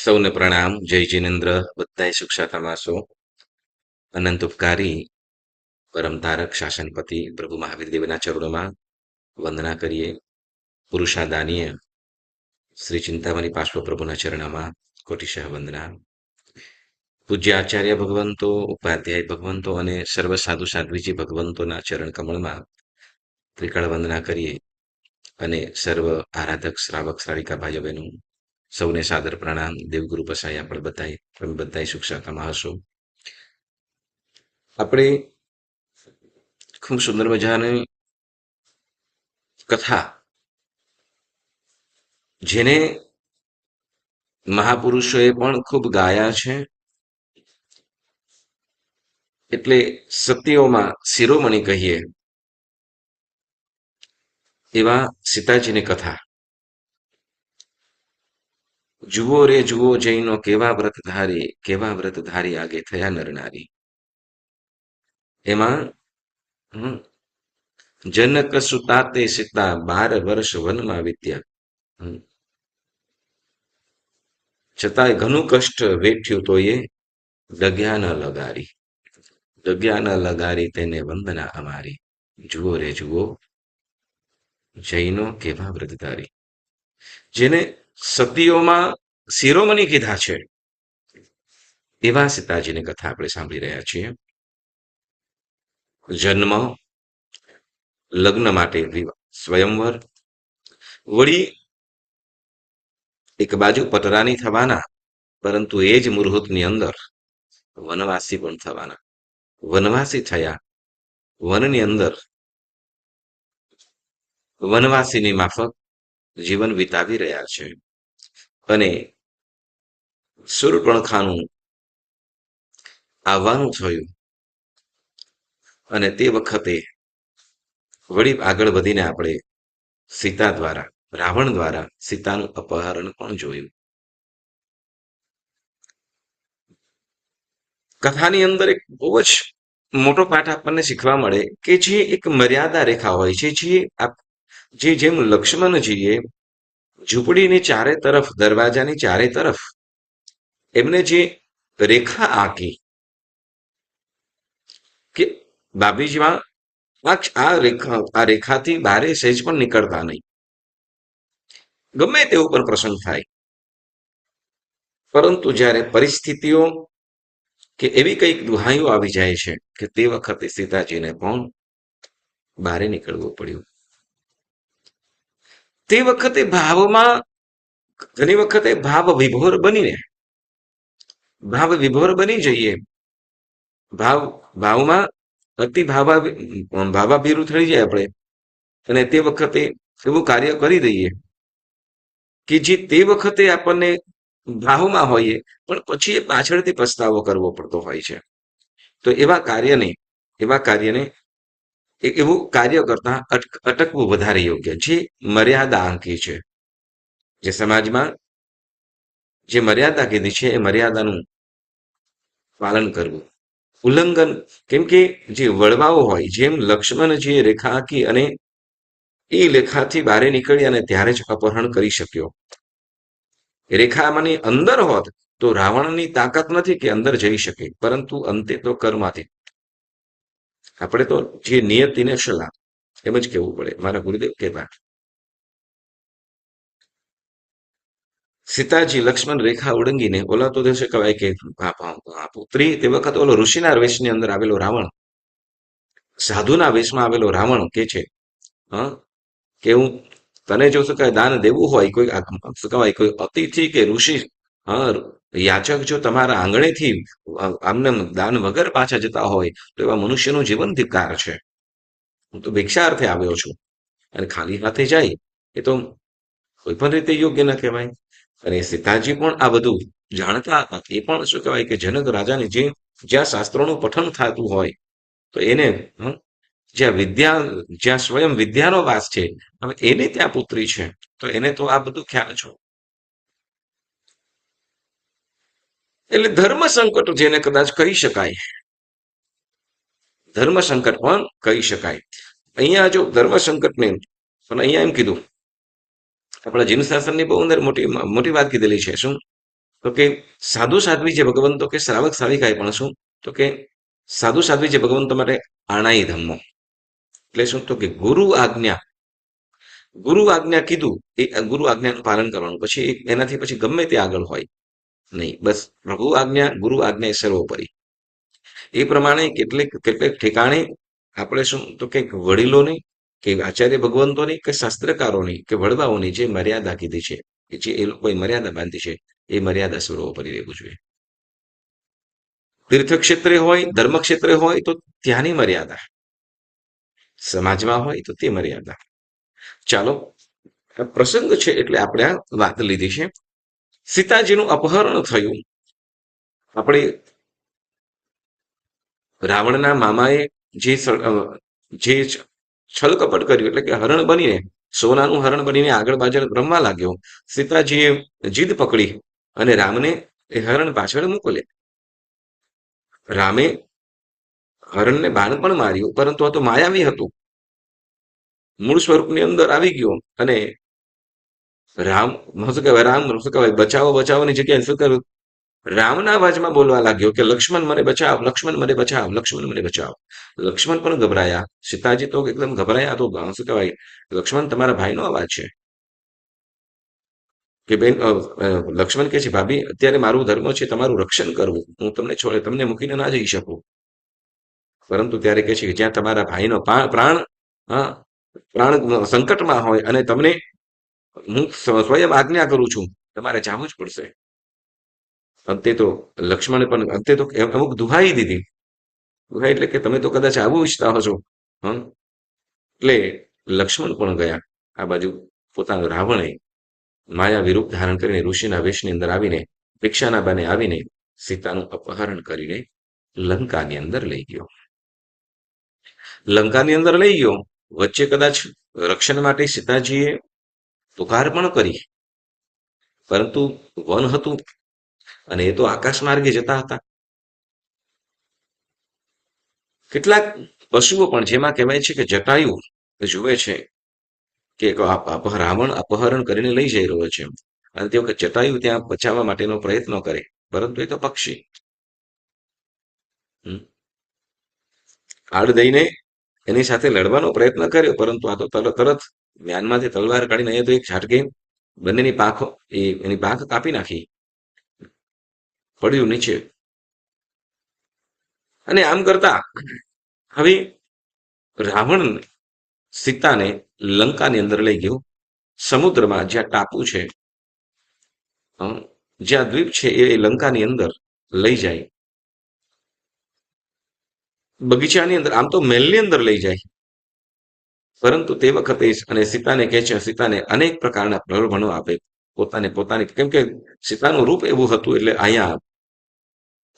સૌને પ્રણામ. જય જિનેન્દ્ર. બધાય સુખ શાંતિમાં છો. અનંત ઉપકારી પરમ તારક શાસનપતિ પ્રભુ મહાવીર દેવના ચરણોમાં વંદના કરીએ. પુરુષાદાનીય શ્રી ચિંતામણી પાર્શ્વ પ્રભુના ચરણોમાં કોટિશા વંદના. પૂજ્ય આચાર્ય ભગવંતો, ઉપાધ્યાય ભગવંતો અને સર્વ સાધુ સાધ્વીજી ભગવંતોના ચરણ કમળમાં ત્રિકાળ વંદના કરીએ. અને સર્વ આરાધક શ્રાવક શ્રાવિકા ભાઈઓ બહેનો સૌને સાદર પ્રણામ. દેવગુરુ બસાઈ આપણે બધાય સુખ શાંતિમાં હશો. આપણે ખૂબ સુંદર મજાની કથા, જેને મહાપુરુષોએ પણ ખૂબ ગાયા છે, એટલે સતીઓમાં શિરોમણી કહીએ એવા સીતાજીની કથા. જુઓ રે જુઓ જૈનો કેવા વ્રતધારી આગે થયા નરનારી. એમાં જનક સુતા તે સીતા 12 વર્ષ વનમાં વિત્યા. છતાંય ઘણું કષ્ટ વેઠ્યું તો એ ડગ્યા ન લગારી તેને વંદના અમારી. જુઓ રે જુઓ જૈનો કેવા વ્રતધારી, જેને સતીઓમાં શિરોમણી કીધા છે એવા સીતાજીની કથા આપણે સાંભળી રહ્યા છીએ. જન્મ, લગ્ન માટે સ્વયંવર, વળી એક બાજુ પટરાની થવાના, પરંતુ એ જ મુહૂર્તની અંદર વનવાસી પણ થવાના. વનવાસી થયા, વનની અંદર વનવાસીની માફક જીવન વિતાવી રહ્યા છે. અને શૂર્પણખાનું આવવાનું થયું, અને તે વખતે વળી આગળ વધીને આપણે સીતા દ્વારા, રાવણ દ્વારા સીતાનું અપહરણ પણ જોયું. કથાની અંદર એક બહુ જ મોટો પાઠ આપણને શીખવા મળે કે જે એક મર્યાદા રેખા હોય છે, જેમ લક્ષ્મણજીએ ઝૂંપડીની ચારે તરફ, દરવાજાની ચારે તરફ એમને જે રેખા આંકી કે બાબીજીમાં આ રેખાથી બારે સહેજ પણ નીકળતા નહીં, ગમે તેવું પણ પ્રસંગ થાય. પરંતુ જ્યારે પરિસ્થિતિઓ કે એવી કંઈક દુહાઈઓ આવી જાય છે કે તે વખતે સીતાજીને પણ બારે નીકળવું પડ્યું. તે વખતે ભાવમાં ઘણી વખતે ભાવ વિભોર બની જઈએ. ભાવમાં અતિ ભાવાભીરું થઈ જાય આપણે, અને તે વખતે એવું કાર્ય કરી દઈએ કે જે તે વખતે આપણને ભાવમાં હોઈએ પણ પછી એ પાછળથી પસ્તાવો કરવો પડતો હોય છે. તો એવા કાર્યને એવું કાર્ય કરતા અટકવું વધારે યોગ્ય, જે મર્યાદા આંકી છે. જે સમાજમાં જે મર્યાદા કીધી છે એ મર્યાદાનું પાલન કરવું, ઉલ્લંઘન. કેમ કે જે વડવાઓ હોય, જેમ લક્ષ્મણજીએ રેખા આંકી અને એ રેખાથી બહાર નીકળી અને ત્યારે જ અપહરણ કરી શક્યો. રેખામાંની અંદર હોત તો રાવણની તાકાત નથી કે અંદર જઈ શકે, પરંતુ અંતે તો કર્માથી આપણે તો જે નિયતિને સલાહ એમ જ કહેવું પડે. મારા ગુરુદેવ કહેતા, સીતાજી લક્ષ્મણ રેખા ઉડંગીને ઓલા તો દેશે કહેવાય કે પુત્રી, તે વખત ઓલો ઋષિના વેશની અંદર આવેલો રાવણ, સાધુના વેશમાં આવેલો રાવણ કે છે કે હું તને જો શું કહેવાય દાન દેવું હોય, કોઈ શું કહેવાય કોઈ અતિથિ કે ઋષિ યાચક જો તમારા આંગણેથી આમને દાન વગર પાછા જતા હોય તો એવા મનુષ્યનું જીવન ધિક્કાર છે. હું તો ભિક્ષાર્થે આવ્યો છું, અને ખાલી હાથે જાય એ તો કોઈ પણ રીતે યોગ્ય ન કહેવાય. અને સીતાજી પણ આ બધું જાણતા હતા. એ પણ શું કહેવાય કે જનક રાજાને જ્યાં શાસ્ત્રોનું પઠન થતું હોય તો એને જ્યાં સ્વયં વિદ્યાનો વાસ છે, હવે એને ત્યાં પુત્રી છે તો એને તો આ બધું ખ્યાલ છે. એટલે ધર્મ સંકટ જેને કદાચ કહી શકાય, ધર્મ સંકટ પણ કહી શકાય. અહીંયા જો ધર્મ સંકટને પણ અહીંયા એમ કીધું, આપણા જીન શાસનની બહુ અંદર મોટી વાત કીધેલી છે. શું? તો કે સાધુ સાધ્વી જે ભગવંતો કે શ્રાવક શ્રાવિકાએ પણ શું તો કે સાધુ સાધ્વી જે ભગવંતો માટે આણાઈ ધમ્મો એટલે શું તો કે ગુરુ આજ્ઞા કીધું એ ગુરુ આજ્ઞાનું પાલન કરવાનું, પછી એનાથી પછી ગમે તે આગળ હોય નહીં, બસ પ્રભુ આજ્ઞા ગુરુ આજ્ઞા એ સર્વોપરી. એ પ્રમાણે કેટલેક કેટલેક ઠેકાણે આપણે શું તો કે વડીલોની કે આચાર્ય ભગવંતોની કે શાસ્ત્રકારોની કે વડવાઓની જે મર્યાદા કીધી છે કે જે એ લોકોએ મર્યાદા બાંધી છે એ મર્યાદા સર્વોપરી રહેવું જોઈએ. તીર્થક્ષેત્રે હોય ધર્મક્ષેત્રે હોય તો ત્યાંની મર્યાદા, સમાજમાં હોય તો તે મર્યાદા. ચાલો, આ પ્રસંગ છે એટલે આપણે આ વાત લીધી છે. સીતાજીનું અપહરણ થયું. આપણે રાવણના મામાએ જે છલ કપટ કર્યું એટલે કે હરણ બનીને સોનાનું હરણ બનીને આગળ પાછળ રમવા લાગ્યો. સીતાજીએ જીદ પકડી અને રામને એ હરણ પાછળ મોકલ્યા. રામે હરણને બાણ પણ માર્યું, પરંતુ આ તો માયાવી હતું, મૂળ સ્વરૂપની અંદર આવી ગયો. અને રામ શું કહેવાય રામ શું કહેવાય બચાવો બચાવોની જગ્યાએ શું કર્યું, રામના અવાજમાં બોલવા લાગ્યો કે લક્ષ્મણ મને બચાવ, લક્ષ્મણ મને બચાવ, લક્ષ્મણ મને બચાવ. લક્ષ્મણ પણ ગભરાયા, સીતાજી તો એકદમ ગભરાયા. તો શું કહેવાય લક્ષ્મણ તમારા ભાઈનો અવાજ છે કે બેન લક્ષ્મણ કહે છે ભાભી અત્યારે મારું ધર્મ છે તમારું રક્ષણ કરવું, હું તમને મૂકીને ના જઈ શકું. પરંતુ ત્યારે કહે છે કે જ્યાં તમારા ભાઈનો પ્રાણ પ્રાણ સંકટમાં હોય અને તમને હું સ્વયં આજ્ઞા કરું છું, તમારે જવું જ પડશે. અંતે તો લક્ષ્મણે પણ અંતે તો અમુક દુહાઈ દીધી. દુહાઈ એટલે કે તમે તો કદાચ આવું ઈચ્છતા હશો. એટલે લક્ષ્મણ પણ ગયા. આ બાજુ પોતાનો રાવણે માયાવી રૂપ ધારણ કરીને ઋષિના વેશની અંદર આવીને ભિક્ષાના બાને આવીને સીતાનું અપહરણ કરીને લંકાની અંદર લઈ ગયો. લંકાની અંદર લઈ ગયો. વચ્ચે કદાચ રક્ષણ માટે સીતાજીએ પુકાર પણ કરી, પરંતુ વન હતું અને એ તો આકાશ માર્ગે જતા હતા. કેટલાક પશુઓ પણ જેમાં કહેવાય છે કે જટાયુ જુએ છે કે રાવણ અપહરણ કરીને લઈ જઈ રહ્યો છે અને તે વખતે જટાયુ ત્યાં બચાવવા માટેનો પ્રયત્ન કરે, પરંતુ એ તો પક્ષી આડ દઈને એની સાથે લડવાનો પ્રયત્ન કર્યો, પરંતુ આ તો તરત મ્યાનમાંથી તલવાર કાઢીને અહીંયા તો એક ઝાટકે બંનેની પાંખો એની પાંખ કાપી નાખી, પડ્યું નીચે. અને આમ કરતા હવે રાવણ સીતાને લંકાની અંદર લઈ ગયો. સમુદ્રમાં જ્યાં ટાપુ છે, જ્યાં દ્વીપ છે એ લંકાની અંદર લઈ જાય. બગીચાની અંદર આમ તો મહેલની અંદર લઈ જાય, પરંતુ તે વખતે અને સીતાને કહે છે, સીતાને અનેક પ્રકારના પ્રલોભનો આપે પોતાની, કેમ કે સીતાનું રૂપ એવું હતું. એટલે અહીંયા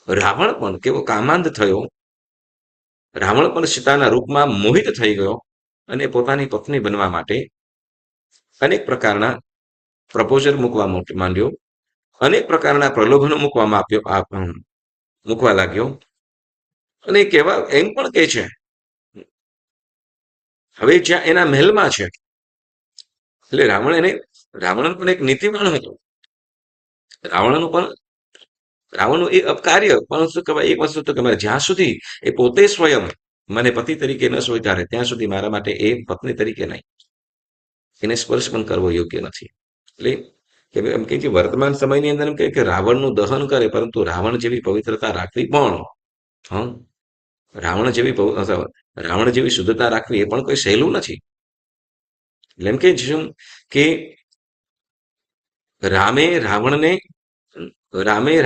રાવણ પણ કેવો કામાંદ થયો. રાવણ પણ સીતાના રૂપમાં મોહિત થઈ ગયો અને પોતાની પત્ની બનવા માટે અનેક પ્રકારના પ્રપોઝલ મૂકવા માંડ્યો, અનેક પ્રકારના પ્રલોભનો મૂકવા લાગ્યો. અને કેવા એમ પણ કહે છે હવે જ્યાં એના મહેલમાં છે, એટલે રાવણ પણ એક નીતિવાન હતો. રાવણનું એ અપકાર્ય પણ શું કહેવાય એક વસ્તુ તો કે જ્યાં સુધી એ પોતે સ્વયં મને પતિ તરીકે ન સ્વીકારે ત્યાં સુધી મારા માટે એ પત્ની તરીકે નહીં, એને સ્પર્શ પણ કરવો યોગ્ય નથી. એટલે કે એમ કે વર્તમાન સમયની અંદર એમ કહે કે રાવણનું દહન કરે, પરંતુ રાવણ જેવી પવિત્રતા રાખવી પણ રાવણ જેવી શુદ્ધતા રાખવી એ પણ કોઈ સહેલું નથી. એટલે એમ કે રામે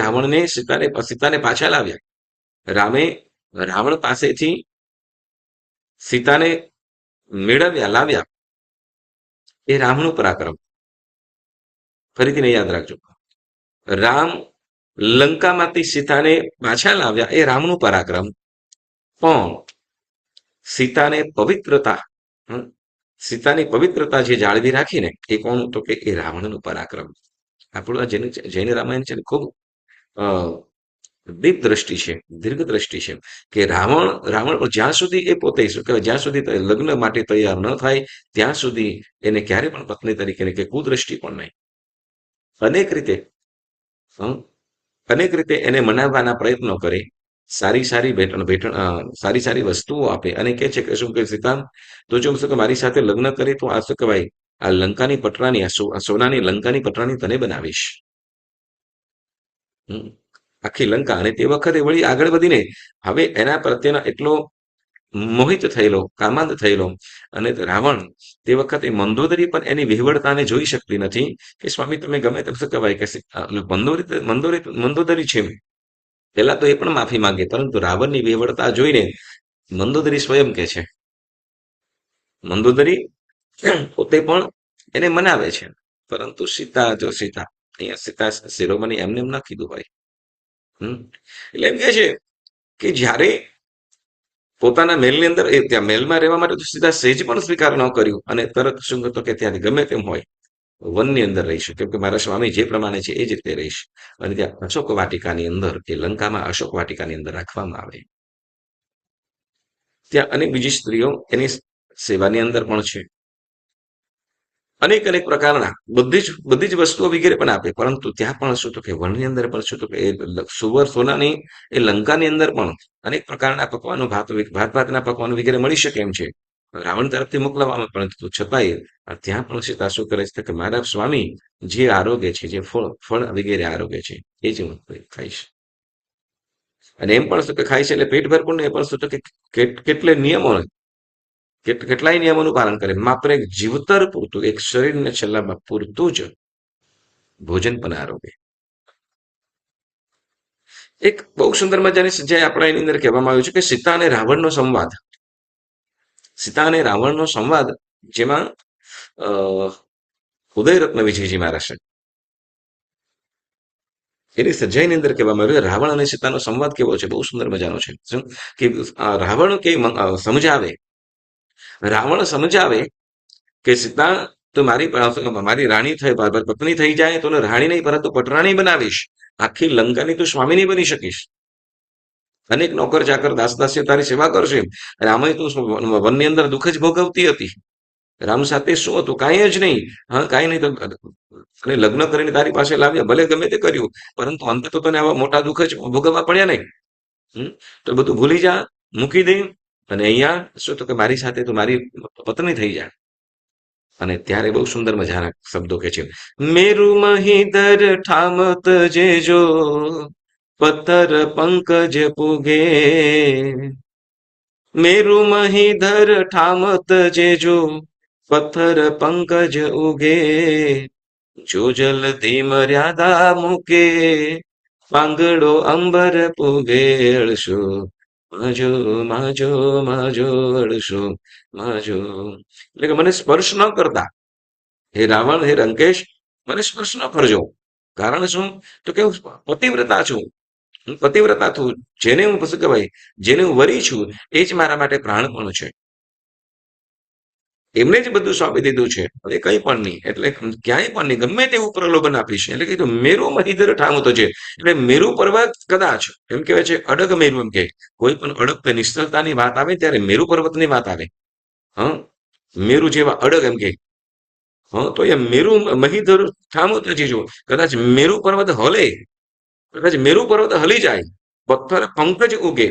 રાવણને સીતાને પાછા લાવ્યા. રામે રાવણ પાસેથી સીતાને લાવ્યા. એ રામનું પરાક્રમ. ફરીથી યાદ રાખજો, રામ લંકામાંથી સીતાને પાછા લાવ્યા એ રામનું પરાક્રમ, પણ સીતાની પવિત્રતા જે જાળવી રાખીને એ કોણ તો કે એ રાવણનું પરાક્રમ. આપણું જૈન રામાયણ છે ખૂબ દીપ દ્રષ્ટિ છે, દીર્ઘ દ્રષ્ટિ છે કે રાવણ જ્યાં સુધી એ પોતે શું કહેવાય જ્યાં સુધી લગ્ન માટે તૈયાર ન થાય ત્યાં સુધી એને ક્યારે પણ પત્ની તરીકે કે કુદ્રષ્ટિ પણ નહીં. અનેક રીતે અનેક રીતે એને મનાવવાના પ્રયત્નો કરે, સારી સારી સારી સારી વસ્તુઓ આપે અને કહે છે કે શું કે સીતા, તો જો શું કે મારી સાથે લગ્ન કરે તો આ શું કહેવાય, આ લંકાની પટરાની આ સોનાની લંકાની પટરાની તને બનાવીશ. હમ. આખી લંકા. અને તે વખતે વળી આગળ વધીને હવે એના પ્રત્યેના એટલો મોહિત થયેલો, કામાંત થયેલો, અને રાવણ તે વખતે મંદોદરી પણ એની વિહવળતાને જોઈ શકતી નથી કે સ્વામી તમે ગમે તેમ શું કહેવાય કે મંદોદરી છે. પહેલા તો એ પણ માફી માંગે, પરંતુ રાવણની વિહવળતા જોઈને મંદોદરી સ્વયં કે છે, મંદોદરી પોતે પણ એને મનાવે છે. પરંતુ સીતા અહીંયા સીતા શિરોમણી એમને એમ ના કીધું હોય. એટલે એમ કે છે કે જ્યારે પોતાના મહેલની અંદર એ ત્યાં મહેલમાં રહેવા માટે તો સીધા સહેજ પણ સ્વીકાર ન કર્યું અને તરત શું હતો કે ત્યાંથી ગમે તેમ હોય વનની અંદર રહીશું, કેમ કે મારા સ્વામી જે પ્રમાણે છે એ જ રીતે રહીશ. અને ત્યાં અશોક વાટિકાની અંદર કે લંકામાં અશોક વાટિકાની અંદર રાખવામાં આવે. ત્યાં અનેક બીજી સ્ત્રીઓ એની સેવાની અંદર પણ છે. અનેક અનેક પ્રકારના બધી જ વસ્તુઓ વગેરે પણ આપે, પરંતુ ત્યાં પણ શું તો કે વનની અંદર પણ શું તો કે એ સુવર સોનાની એ લંકાની અંદર પણ અનેક પ્રકારના પકવાનો ભાતના પકવાનો વગેરે મળી શકે એમ છે. રાવણ તરફથી મોકલવામાં, પરંતુ છતાંય ત્યાં પણ સીતા શું કરે છે કે મારા સ્વામી જે આરોગ્ય છે, જે ફળ વગેરે આરોગ્ય છે એ જ હું ખાઈશ. અને એમ પણ શું કે ખાય છે એટલે પેટ ભરપૂર ને એ પણ શું તો કે કેટલે નિયમો કેટલાય નિયમોનું પાલન કરે, માત્ર એક જીવતર પૂરતું, એક શરીરને ચલાવવા પૂરતું જ ભોજન પણ આરોગ્ય. એક બહુ સુંદર મજાની સજાએ આપણા એની અંદર કહેવામાં આવ્યું છે કે સીતા અને રાવણનો સંવાદ, જેમાં ઉદયરત્ન વિજયજી મહારાજ એની સજાઈની અંદર કહેવામાં આવ્યું રાવણ અને સીતાનો સંવાદ કેવો છે, બહુ સુંદર મજાનો છે. શું કે રાવણ કે રાવણ સમજાવે કે સીતા તો મારી રાણી થઈ, પત્ની થઈ જાય તો રાણી નહીં પરંતુ પટરાણી બનાવીશ. આખી લંકાની તું સ્વામી નહીં બની શકીશ. અનેક નોકર ચાકર દાસ દાસીઓ તારી સેવા કરશે. રામે તું વનની અંદર દુઃખ જ ભોગવતી હતી. રામ સાથે શું હતું? કાંઈ જ નહીં. હા, કાંઈ નહીં તો અને લગ્ન કરીને તારી પાસે લાવ્યા, ભલે ગમે તે કર્યું, પરંતુ અંતે તો તને આવા મોટા દુઃખ જ ભોગવવા પડ્યા નહીં. તો બધું ભૂલી જા, મૂકી દે, અને અહીંયા શું તો કે મારી સાથે તું મારી પત્ની થઈ જા. અને ત્યારે બહુ સુંદર મજાના શબ્દો કે છે, મેરુ મહીધર ઠામત જેજો પથ્થર પંકજ પૂગે, મેરુ મહીધર ઠામત જેજો પથ્થર પંકજ ઉગે, જો જલધી મર્યાદા મૂકે પાંગડો અંબર પૂગે, અળશો માજો માજો માજો અળશો માજો. એટલે કે મને સ્પર્શ ન કરતા હે રાવણ, હે રંકેશ, મને સ્પર્શ ન કરજો. કારણ શું? તો કે હું પતિવ્રતા છું. હું પતિવ્રતા છું. જેને હું શું કહેવાય, જેને હું વરી છું એ જ મારા માટે પ્રાણપણ છે. એમને જ બધું સોંપી દીધું છે, હવે કંઈ પણ નહીં. એટલે ક્યાંય પણ નહીં, ગમે તેવું પ્રલોભન આપીશ. એટલે કીધું મેરુ મહીધર ઠામતો છે, એટલે મેરુ પર્વત કદાચ એમ કહેવાય છે અડગ મેરુ, એમ કે કોઈ પણ અડગ નિશ્ચલતાની વાત આવે ત્યારે મેરુ પર્વતની વાત આવે. હા, મેરુ જેવા અડગ એમ કે, હા, તો એ મેરુ મહીધર ઠામત નથી. જો કદાચ મેરુ પર્વત હલે, કદાચ મેરુ પર્વત હલી જાય, પથ્થર પંકજ ઉગે.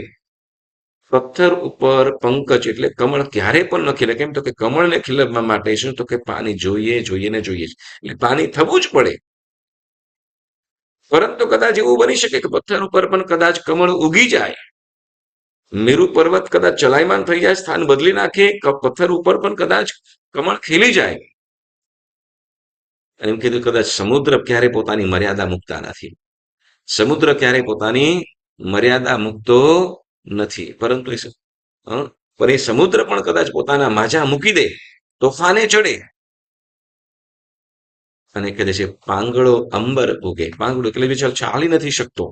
પથ્થર ઉપર પંકજ એટલે કમળ ક્યારે પણ ન ખીલે. કેમ? તો કે કમળને ખીલવવા માટે શું તો કે પાણી જોઈએ જોઈએ ને જોઈએ જ. એટલે પાણી થવું જ પડે. પરંતુ કદાચ એવું બની શકે કે પથ્થર ઉપર પણ કદાચ કમળ ઉગી જાય, મેરુ પર્વત કદાચ ચલાયમાન થઈ જાય, સ્થાન બદલી નાખે, પથ્થર ઉપર પણ કદાચ કમળ ખીલી જાય. એમ કીધું કદાચ સમુદ્ર ક્યારે પોતાની મર્યાદા મૂકતા નથી. સમુદ્ર ક્યારે પોતાની મર્યાદા મૂકતો નથી, પરંતુ પણ એ સમુદ્ર પણ કદાચ પોતાના માજા મૂકી દે, તોફાને ચડે, અને કહે છે પાંગળો અંબર ઉગે. પાંગળો એટલે બિચારો ચાલી નથી શકતો.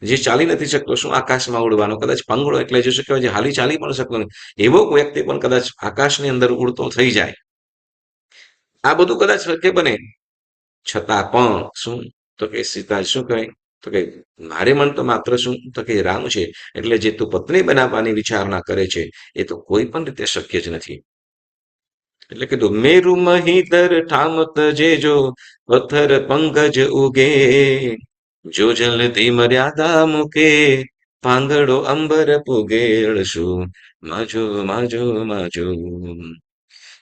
જે ચાલી નથી શકતો, શું આકાશમાં ઉડવાનો, કદાચ પાંગળો એટલે જે શું કહેવાય, જે હાલી ચાલી પણ શકતો નથી, એવો વ્યક્તિ પણ કદાચ આકાશની અંદર ઉડતો થઈ જાય. આ બધું કદાચ શક્ય બને, છતાં પણ શું તો કે સીતા શું કહે, તો કે મારે મન તો માત્ર શું તો કે રામ છે, એટલે જે તું પત્ની બનાવવાની વિચારણા કરે છે એ તો કોઈ પણ રીતે શક્ય જ નથી. એટલે કીધું મેરુ મહીધર ઠામત જેજો પથ્થર પંકજ ઉગે. જો જલતી મર્યાદા મૂકે પાંગડો અંબર પૂગે અળસું માજો માજો માજો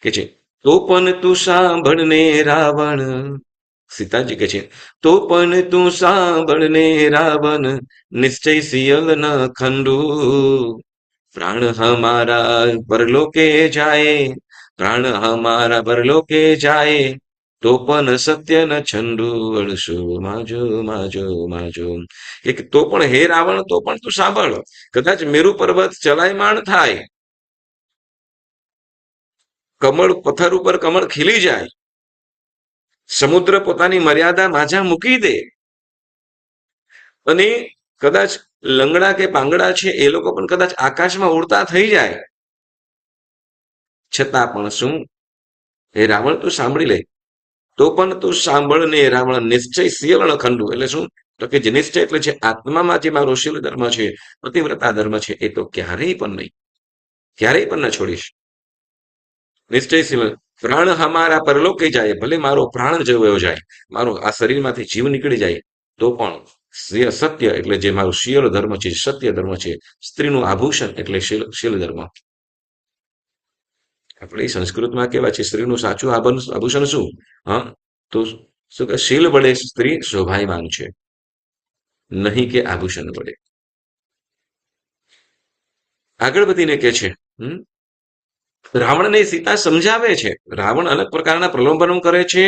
કે છે તો પણ તું સાંભળને રાવણ સીતાજી કે છે તો પણ તું સાંભળને રાવણ નિશ્ચય સિયલ ન ખંડુ પ્રાણ હમારા પરલોકે જાય પ્રાણ હમારા પરલોકે જાય તો પણ સત્ય ન છંડુ અળસુ માજો માજો માજો કે તો પણ હે રાવણ તો પણ તું સાંભળ કદાચ મેરુ પર્વત ચલાયમાન થાય કમળ પથ્થર ઉપર કમળ ખીલી જાય સમુદ્ર પોતાની મર્યાદા માઝા મૂકી દે અને કદાચ લંગડા કે પાંગડા છે એ લોકો પણ કદાચ આકાશમાં ઉડતા થઈ જાય છતાં પણ શું હે રાવણ તું સાંભળી લે તો પણ તું સાંભળ ને રાવણ નિશ્ચય શીલણ ખંડુ એટલે શું તો કે જે નિશ્ચય એટલે છે આત્મામાં જે મારો શીલ ધર્મ છે પતિવ્રતા ધર્મ છે એ તો ક્યારેય પણ નહીં ક્યારેય પણ ન છોડીશ નિશ્ચય શીલ પ્રાણ હમારા પરલોકે જાય ભલે મારો પ્રાણ જવો જાય મારો આ શરીરમાંથી જીવ નીકળી જાય તો પણ સત્ય એટલે જે મારું શીલ ધર્મ છે સત્ય ધર્મ છે સ્ત્રીનું આભૂષણ એટલે શીલ ધર્મ આપણે સંસ્કૃતમાં કેવા છે સ્ત્રીનું સાચું આભૂષણ શું હા તો શું કે શીલ વડે સ્ત્રી શોભાયમાન છે નહીં કે આભૂષણ વડે આગળ વધીને કે છે રાવણને સીતા સમજાવે છે રાવણ અનેક પ્રકારના પ્રલોભનો કરે છે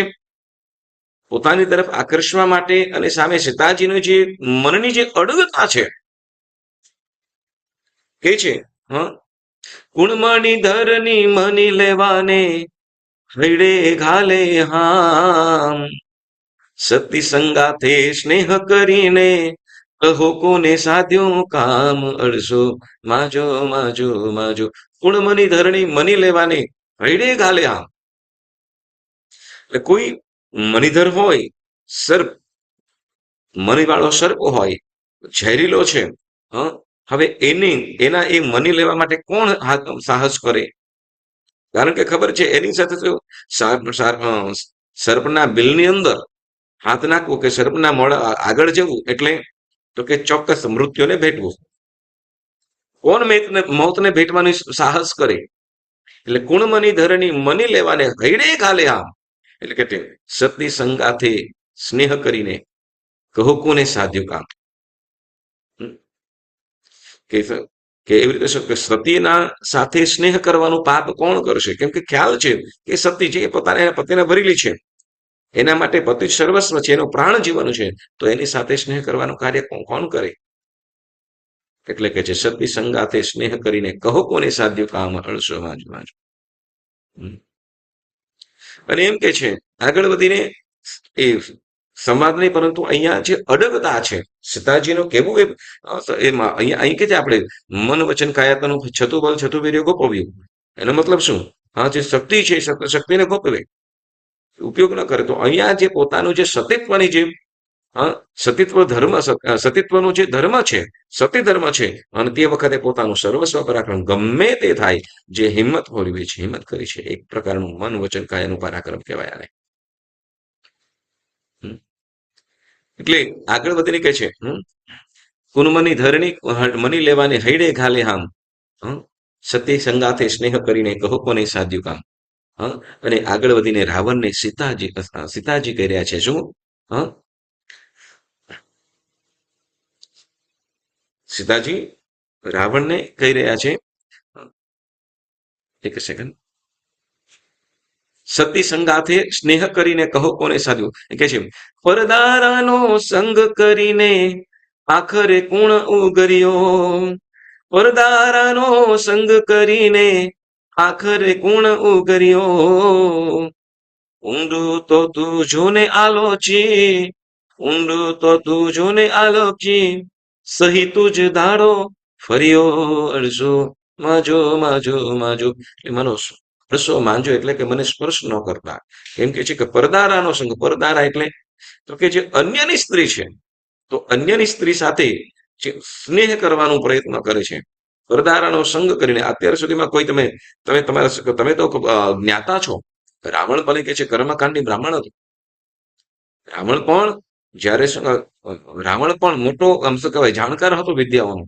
પોતાની તરફ આકર્ષવા માટે અને સામે સીતાજીનો જે મનની જે અડગતા છે કે છે હા કુણમણી ધરની મની લેવાને હૈડે ઘાલે હામ સતી સંગાથે સ્નેહ કરીને કહો કોને સાધ્યો કામ અડસો માજો માજો માજો કુણમની ધરણી મની લેવાની હૈડે ઘાલે હામ એટલે કોઈ મણિધર હોય સર્પ મણીવાળો સર્પ હોય ઝેરીલો છે હા હવે એના એ મની લેવા માટે કોણ સાહસ કરે કારણ કે ખબર છે એની સાથે તો સર્પના બિલની અંદર હાથ નાખવું કે સર્પના મોડા આગળ જવું એટલે તો કે ચોક્કસ મૃત્યુને ભેટવું કોણ મોતને ભેટવાનું સાહસ કરે એટલે કુણમની ધરની મની લેવાને હૈડે ઘાલે આમ એટલે કે સતી સંગાથે સ્નેહ કરીને કહો કોને સાધ્યું કામ કે એવી રીતે કે સતીના સાથે સ્નેહ કરવાનું પાપ કોણ કરશે કેમ કે ખ્યાલ છે કે સતી છે એ પોતાના પતિને ભરેલી છે એના માટે પતિ સર્વસ્વ છે એનું પ્રાણ જીવન છે તો એની સાથે સ્નેહ કરવાનું કાર્ય કોણ કરે એટલે કે છે સતી સંગાથે સ્નેહ કરીને કહો કોને સાધ્યું કામ અળસો વાંચો વાંચો અને એમ કે છે આગળ વધીને એ સંવાદ નહીં પરંતુ અહીંયા જે અડગતા છે સીતાજીનું કેવું એમાં અહીં કે છે આપણે મન વચન કાયાતાનું છતું બળ છતું વીર્ય ગોપવ્યું એનો મતલબ શું હા જે શક્તિ છે શક્તિને ગોપવે ઉપયોગ ન કરે તો અહીંયા જે પોતાનું જે સતીત્વની જે સતીત્વ ધર્મ સતીત્વનો જે ધર્મ છે સતી ધર્મ છે અને તે વખતે પોતાનું સર્વસ્વ પરાક્રમ ગમે તે થાય જે હિંમત હોરવી છે હિંમત કરી છે એક પ્રકારનું મન વચન કાયાનું પરાક્રમ કહેવાય આને એટલે આગળ વધીને કહે છે કુનમની ધરણી મની લેવાને હૈડે ઘાલે હામ સતી સંગાથે સ્નેહ કરીને કહો કોને સાધ્યું કામ અને આગળ વધીને રાવણને સીતાજી કહી રહ્યા છે શું સીતાજી રાવણને કહી રહ્યા છે એક સેકન્ડ સતી સંગાથે સ્નેહ કરીને કહો કોને સાધ્યું કે છે પરદારાનો સંગ કરીને આખરે કુણ ઉગર્યો પરદારાનો સંગ કરીને આખરે કુણ ઉગર્યો ઊંડું તો તું જોને આલોચી ઊંડું તો તું જોને આલોચી સહી તુજ દાડો ફર્યો અડસો માજો માજો માજો એટલે માનો રસો માંજો એટલે કે મને સ્પર્શ ન કરતા એમ કે છે કે પરદારાનો સંગ પરદારા એટલે તો કે જે અન્યની સ્ત્રી છે તો અન્યની સ્ત્રી સાથે જે સ્નેહ કરવાનો પ્રયત્ન કરે છે પરદારાનો સંગ કરીને અત્યાર સુધીમાં કોઈ તમે તો જ્ઞાતા છો રાવણ ભલે કે છે કર્મકાંડી બ્રાહ્મણ હતો રાવણ પણ જ્યારે રાવણ પણ મોટો આમ શું કહેવાય જાણકાર હતો વિદ્યાઓનો.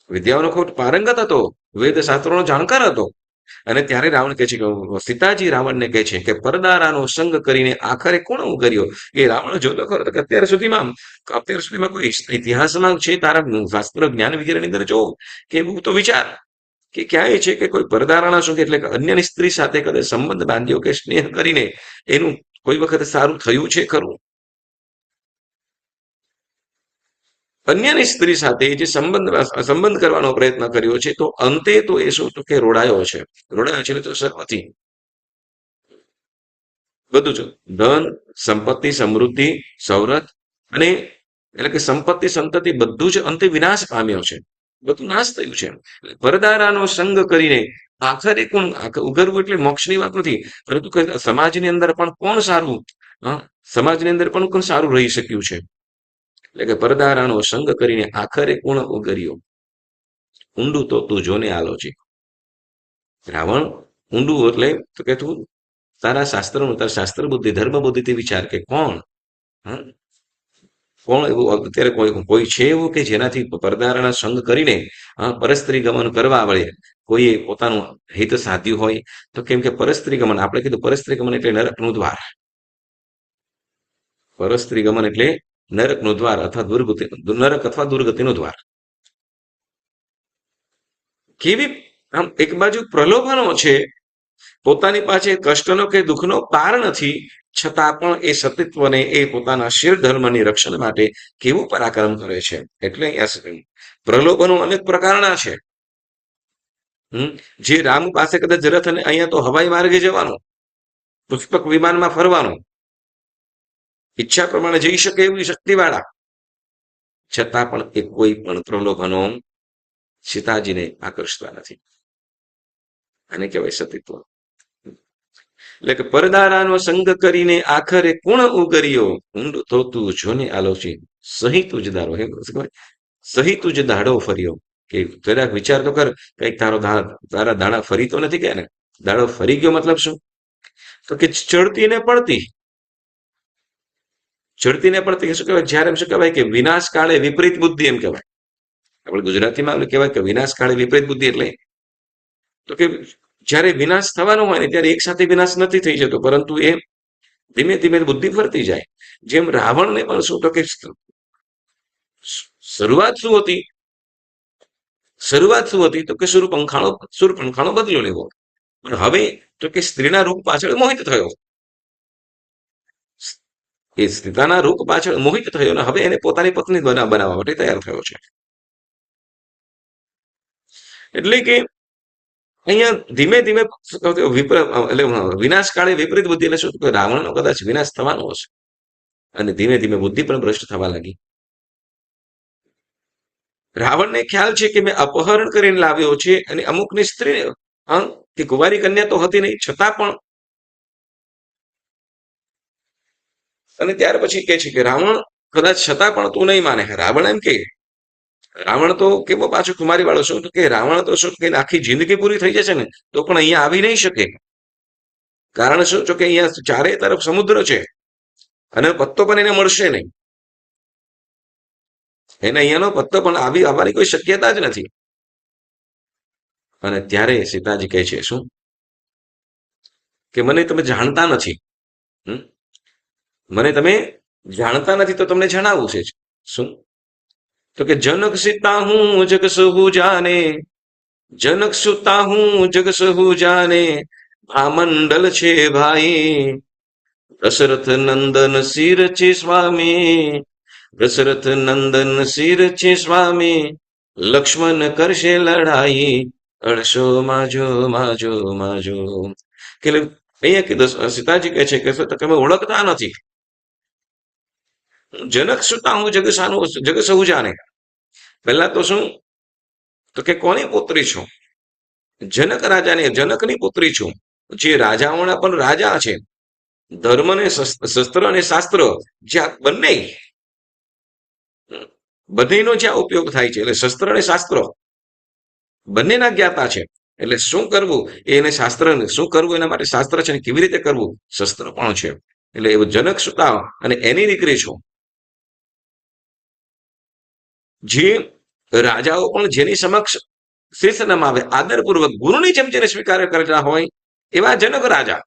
વિદ્યાઓનો ખૂબ પારંગત હતો, વેદ શાસ્ત્રોનો જાણકાર હતો. અને ત્યારે રાવણ કહે છે કે સીતાજી રાવણને કહે છે કે પરદારાનો સંગ કરીને આખરે કોણ ઉગર્યો. એ રાવણ જોતો ખરો કે અત્યાર સુધીમાં કોઈ ઇતિહાસમાં છે તારા શાસ્ત્ર જ્ઞાન વગેરેની અંદર જો કે એવું તો વિચાર કે ક્યાંય છે કે કોઈ પરદારાના સંગ એટલે કે અન્યની સ્ત્રી સાથે કદાચ સંબંધ બાંધ્યો કે સ્નેહ કરીને એનું કોઈ વખત સારું થયું છે ખરું. અન્યની સ્ત્રી સાથે જે સંબંધ કરવાનો પ્રયત્ન કર્યો છે તો અંતે તો એ શું તો કે રોડાયો છે. રોડાયો છે તો સર્વથી બધું જ ધન, સંપત્તિ, સમૃદ્ધિ, સૌરથ અને એટલે કે સંપત્તિ સંતતિ બધું જ અંતે વિનાશ પામ્યો છે. બધું નાશ થયું છે. પરદારાનો સંગ કરીને આખરે કોણ ઉગરવું એટલે મોક્ષની વાત નથી, પરંતુ સમાજની અંદર પણ કોણ સારું, સમાજની અંદર પણ કોણ સારું રહી શક્યું છે. એટલે કે પરદારાનો સંગ કરીને આખરે કોણ ઉગર્યો. ઊંડું તો તું જોને આલોચી. રાવણ ઊંડું એટલે તો કે તું તારા શાસ્ત્ર બુદ્ધિ ધર્મ બુદ્ધિથી વિચાર કે કોણ કોણ એવું અત્યારે કોઈ છે એવું કે જેનાથી પરદારાના સંગ કરીને પરસ્ત્રી ગમન કરવા વળે કોઈએ પોતાનું હિત સાધ્યું હોય. તો કેમ કે પરસ્ત્રી ગમન આપણે કીધું પરસ્ત્રી ગમન એટલે નરકનું દ્વાર. પરસ્ત્રી ગમન એટલે નરકનું દ્વાર અથવા દુર્ગતિ, નરક અથવા દુર્ગતિનું દ્વાર. કેવી આમ એક બાજુ પ્રલોભનો છે, પોતાની પાસે કષ્ટનો કે દુઃખનો પાર નથી, છતાં પણ એ સતીત્વને એ પોતાના શિર ધર્મની રક્ષણ માટે કેવું પરાક્રમ કરે છે. એટલે પ્રલોભનો અનેક પ્રકારના છે. જે રામ પાસે કદાચ રથ અને અહીંયા તો હવાઈ માર્ગે જવાનું, પુષ્પક વિમાનમાં ફરવાનું, ઈચ્છા પ્રમાણે જઈ શકે એવી શક્તિવાળા, છતાં પણ એ કોઈ પણ પ્રલોભનો સીતાજીને આકર્ષતા નથી. આને કહેવાય સતીત્વ. એટલે કે પરદારાનો સંગ કરીને આખરે કોણ ઉગર્યો. ઊંડું તો તું જોને આલોચી. સહી તુજ દારો સહી તુજ દાડો ફર્યો. કે જરાક વિચાર તો કર, કઈક તારા દાડા ફરી તો નથી કે ને. દાડો ફરી ગયો મતલબ શું તો કે ચડતી ને પડતી. ચડતી ને પડતી શું કહેવાય, જયારે એમ શું કહેવાય કે વિનાશ કાળે વિપરીત બુદ્ધિ એમ કહેવાય. આપણે ગુજરાતીમાં કહેવાય કે વિનાશ કાળે વિપરીત બુદ્ધિ એટલે તો કે જ્યારે વિનાશ થવાનો હોય ને ત્યારે એક સાથે વિનાશ નથી થઈ જતો, પરંતુ એ ધીમે ધીમે બુદ્ધિ ફરતી જાય. જેમ રાવણને પણ શું તો કે શરૂઆત શું હતી તો કે સુરપંખાનો બદલો લેવો. પણ હવે તો કે સ્ત્રીના રૂપ પાછળ મોહિત થયો. એ સીતાના રૂપ પાછળ મોહિત થયો અને હવે એને પોતાની પત્ની બનાવવા માટે તૈયાર થયો છે. એટલે કે અહીંયા ધીમે ધીમે એટલે વિનાશ કાળે વિપરીત બુદ્ધિ એટલે શું રાવણનો કદાચ વિનાશ થવાનો હશે અને ધીમે ધીમે બુદ્ધિ પણ ભ્રષ્ટ થવા લાગી. રાવણને ખ્યાલ છે કે મેં અપહરણ કરીને લાવ્યો છે અને અમુકની સ્ત્રી કે કુંવારી કન્યા તો હતી નહીં, છતાં પણ અને ત્યાર પછી કે છે કે રાવણ કદાચ છતાં પણ તું નહીં માને. રાવણ એમ કે રાવણ તો કેવો પાછો કુમારી વાળો શું કે રાવણ તો શું કે આખી જિંદગી પૂરી થઈ જશે ને તો પણ અહીંયા આવી નહીં શકે. કારણ શું કે અહીંયા ચારે તરફ સમુદ્ર છે અને પત્તો પણ એને મળશે નહીં. એને અહીંયાનો પત્તો પણ આવવાની કોઈ શક્યતા જ નથી. અને ત્યારે સીતાજી કહે છે શું કે મને તમે જાણતા નથી. મને તમે જાણતા નથી તો તમને જણાવવું છે શું તો કે જનક સીતા હું જગ સહુ જાને, જનક સુતા હું જગ સહુ જાને, ભામંડલ છે ભાઈ, દશરથ નંદન શિર છે સ્વામી, દશરથ નંદન શિર છે સ્વામી, લક્ષ્મણ કરશે લડાઈ, અડશો માજો માજો માજો. કે અહીંયા કે સીતાજી કહે છે કે તમે ઓળખતા નથી. જનક સુતા હું જગ સહુ જાને. પહેલા તો શું તો કે કોની પુત્રી છું, જનક રાજાની જનકની પુત્રી છું. જે રાજાઓના પણ રાજા છે. ધર્મ ને શસ્ત્ર અને શાસ્ત્ર જ્યાં બંનેનો જ્યાં ઉપયોગ થાય છે એટલે શસ્ત્ર અને શાસ્ત્ર બંનેના જ્ઞાતા છે. એટલે શું કરવું એને શાસ્ત્ર, શું કરવું એના માટે શાસ્ત્ર છે, કેવી રીતે કરવું શસ્ત્ર પણ છે. એટલે એવું જનક સુતા અને એની દીકરી છો, જે રાજાઓ પણ જેની સમક્ષ શીર્ષ નમાવે, આદરપૂર્વક ગુરુની જેમ જેને સ્વીકાર કરતા હોય એવા જનક રાજા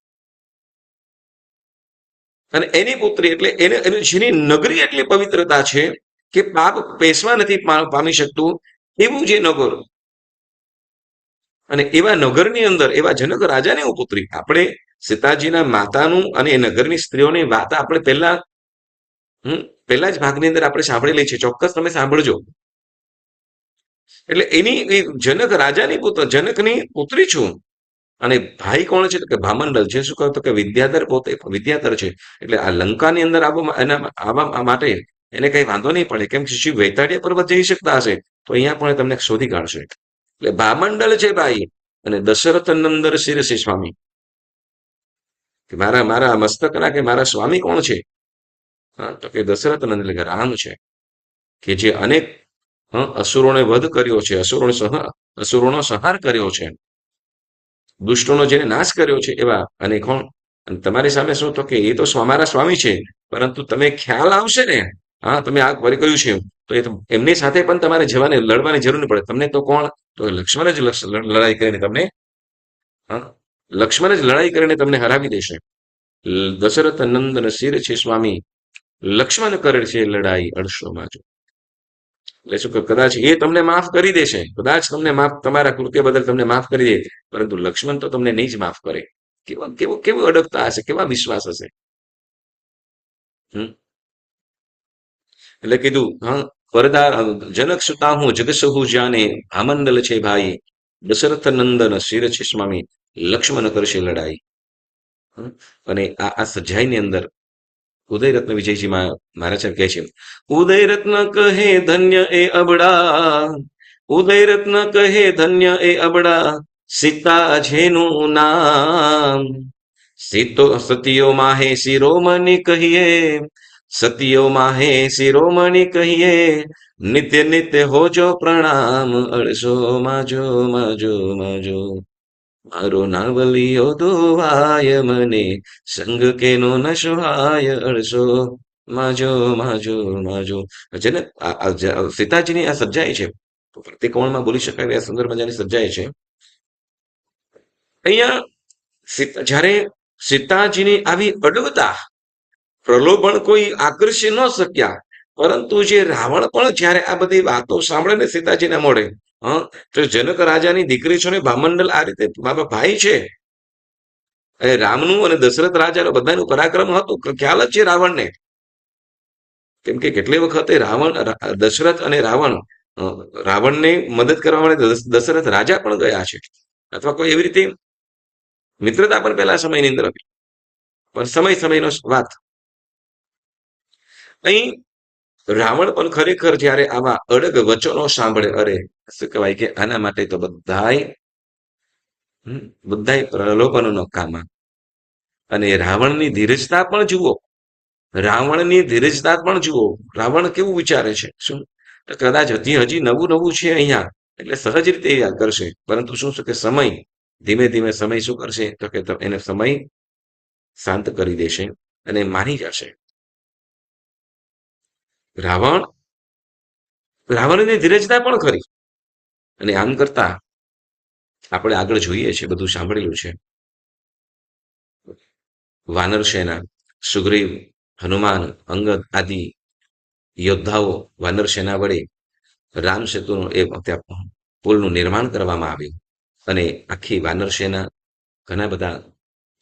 અને એની પુત્રી, એટલે એને જેની નગરી એટલી પવિત્રતા છે કે પાપ પેશવા નથી પામી શકતું એવું જે નગર, અને એવા નગરની અંદર એવા જનક રાજાની હું પુત્રી. આપણે સીતાજીના માતાનું અને એ નગરની સ્ત્રીઓની વાત આપણે પહેલા જ ભાગની અંદર આપણે સાંભળેલી છે, ચોક્કસ તમે સાંભળજો. એટલે એની એ જનક રાજાની પુત્ર, જનકની પુત્રી છું. અને ભાઈ કોણ છે? તો કે ભામંડલ. જે શું કહ્યું કે વિદ્યાધર પોતે વિદ્યાધર છે. એટલે આ લંકાની અંદર આવવા માટે એને કઈ વાંધો નહીં પડે, કેમ કે શિવ વૈતાળિયા પર્વત જઈ શકતા હશે તો અહીંયા પણ તમને શોધી કાઢશે. એટલે ભામંડળ છે ભાઈ, અને દશરથ નંદર શિરસી સ્વામી, કે મારા મારા મસ્તકના કે મારા સ્વામી કોણ છે? હા, તો કે દશરથ નંદ એટલે રામ છે, કે જે અનેક અસુરોને વધ કર્યો છે, અસુરોનો સંહાર કર્યો છે, દુષ્ટોનો જેને નાશ કર્યો છે એવા. અને કોણ? અને તમારી સામે શું? તો કે એ તો મારા સ્વામી છે, પરંતુ તમે ખ્યાલ આવશે ને, હા તમે આ કર્યું છે તો એ એમની સાથે પણ તમારે જવાની લડવાની જરૂર નહીં પડે. તમને તો કોણ? તો લક્ષ્મણ જ લડાઈ કરીને તમને, હા, લક્ષ્મણ જ લડાઈ કરીને તમને હરાવી દેશે. દશરથ નંદન શિર છે સ્વામી, લક્ષ્મણ કરે છે લડાઈ અડશોમાં જો. એટલે શું કે કદાચ એ તમને માફ કરી દેશે, કદાચ તમને માફ, તમારા કૃત્ય બદલ તમને માફ કરી દે, પરંતુ લક્ષ્મણ તો તમને નહીં જ માફ કરે. કેવું અડગતા હશે, કેવા વિશ્વાસ હશે. એટલે કીધું, હા, વરદાર જનક સુતા હું જગસહુ જાને, ભામંડલ છે ભાઈ, દશરથ નંદન શિર છે સ્વામી, લક્ષ્મણ કરશે લડાઈ. અને આ સજાઈની અંદર ઉદયરત્ન વિજયજી મહારાજ કહે છે, ઉદયરત્ન કહે ધન્ય એ અબડા, ઉદયરત્ન કહે ધન્ય એ અબડા, સીતા જેનું નામ. સીતો સતીયો માહે શિરોમણી કહીએ, સતીયો માહે શિરોમણી કહીએ, નિત્ય નિત્ય હોજો પ્રણામ, અળસો માજો માજો માજો. મારો નાવલિયો દોવાય મને, સંગ કેનો ન સોહાય, અળસો માજો માજો માજો. જેને સીતાજીની આ સજ્જાઈ છે, પ્રતિકોણમાં બોલી શકાય આ સુંદર મજાની સજ્જાઈ છે. અહીંયા જ્યારે સીતાજીની આવી અડગતા, પ્રલોભન કોઈ આકર્ષી ન શક્યા, પરંતુ જે રાવણ પણ જ્યારે આ બધી વાતો સાંભળે ને સીતાજીને મળે, તો જનક રાજાની દીકરી છે ને ભામંડલ આ રીતે બાબા ભાઈ છે, એ રામનું અને દશરથ રાજાનું બધાનું પરાક્રમ હતું, ખ્યાલ જ છે રાવણને. કેમ કે કેટલી વખતે રાવણ, દશરથ અને રાવણને મદદ કરવા માટે દશરથ રાજા પણ ગયા છે, અથવા કોઈ એવી રીતે મિત્રતા પણ પહેલા સમયની અંદર હતી, પણ સમયનો વાત. અહીં રાવણ પણ ખરેખર જ્યારે આવા અડગ વચનો સાંભળે, અરે શું કહેવાય કે આના માટે તો બધાય પ્રલોભનો કામા. અને રાવણની ધીરજતા પણ જુઓ, રાવણની ધીરજતા પણ જુઓ. રાવણ કેવું વિચારે છે, શું કદાચ હજી નવું નવું છે અહીંયા, એટલે સહજ રીતે કરશે, પરંતુ શું છે કે સમય ધીમે ધીમે સમય શું કરશે, તો કે એને સમય શાંત કરી દેશે અને માની જશે. રાવણની ધીરજતા પણ ખરી. અને આમ કરતા આપણે આગળ જોઈએ છે, બધું સાંભળેલું છે. વાનર સેના, સુગ્રીવ, હનુમાન, અંગદ આદિ યોદ્ધાઓ વાનર સેના વડે રામ સેતુનું એ પુલનું નિર્માણ કરવામાં આવ્યું, અને આખી વાનર સેના, ઘણા બધા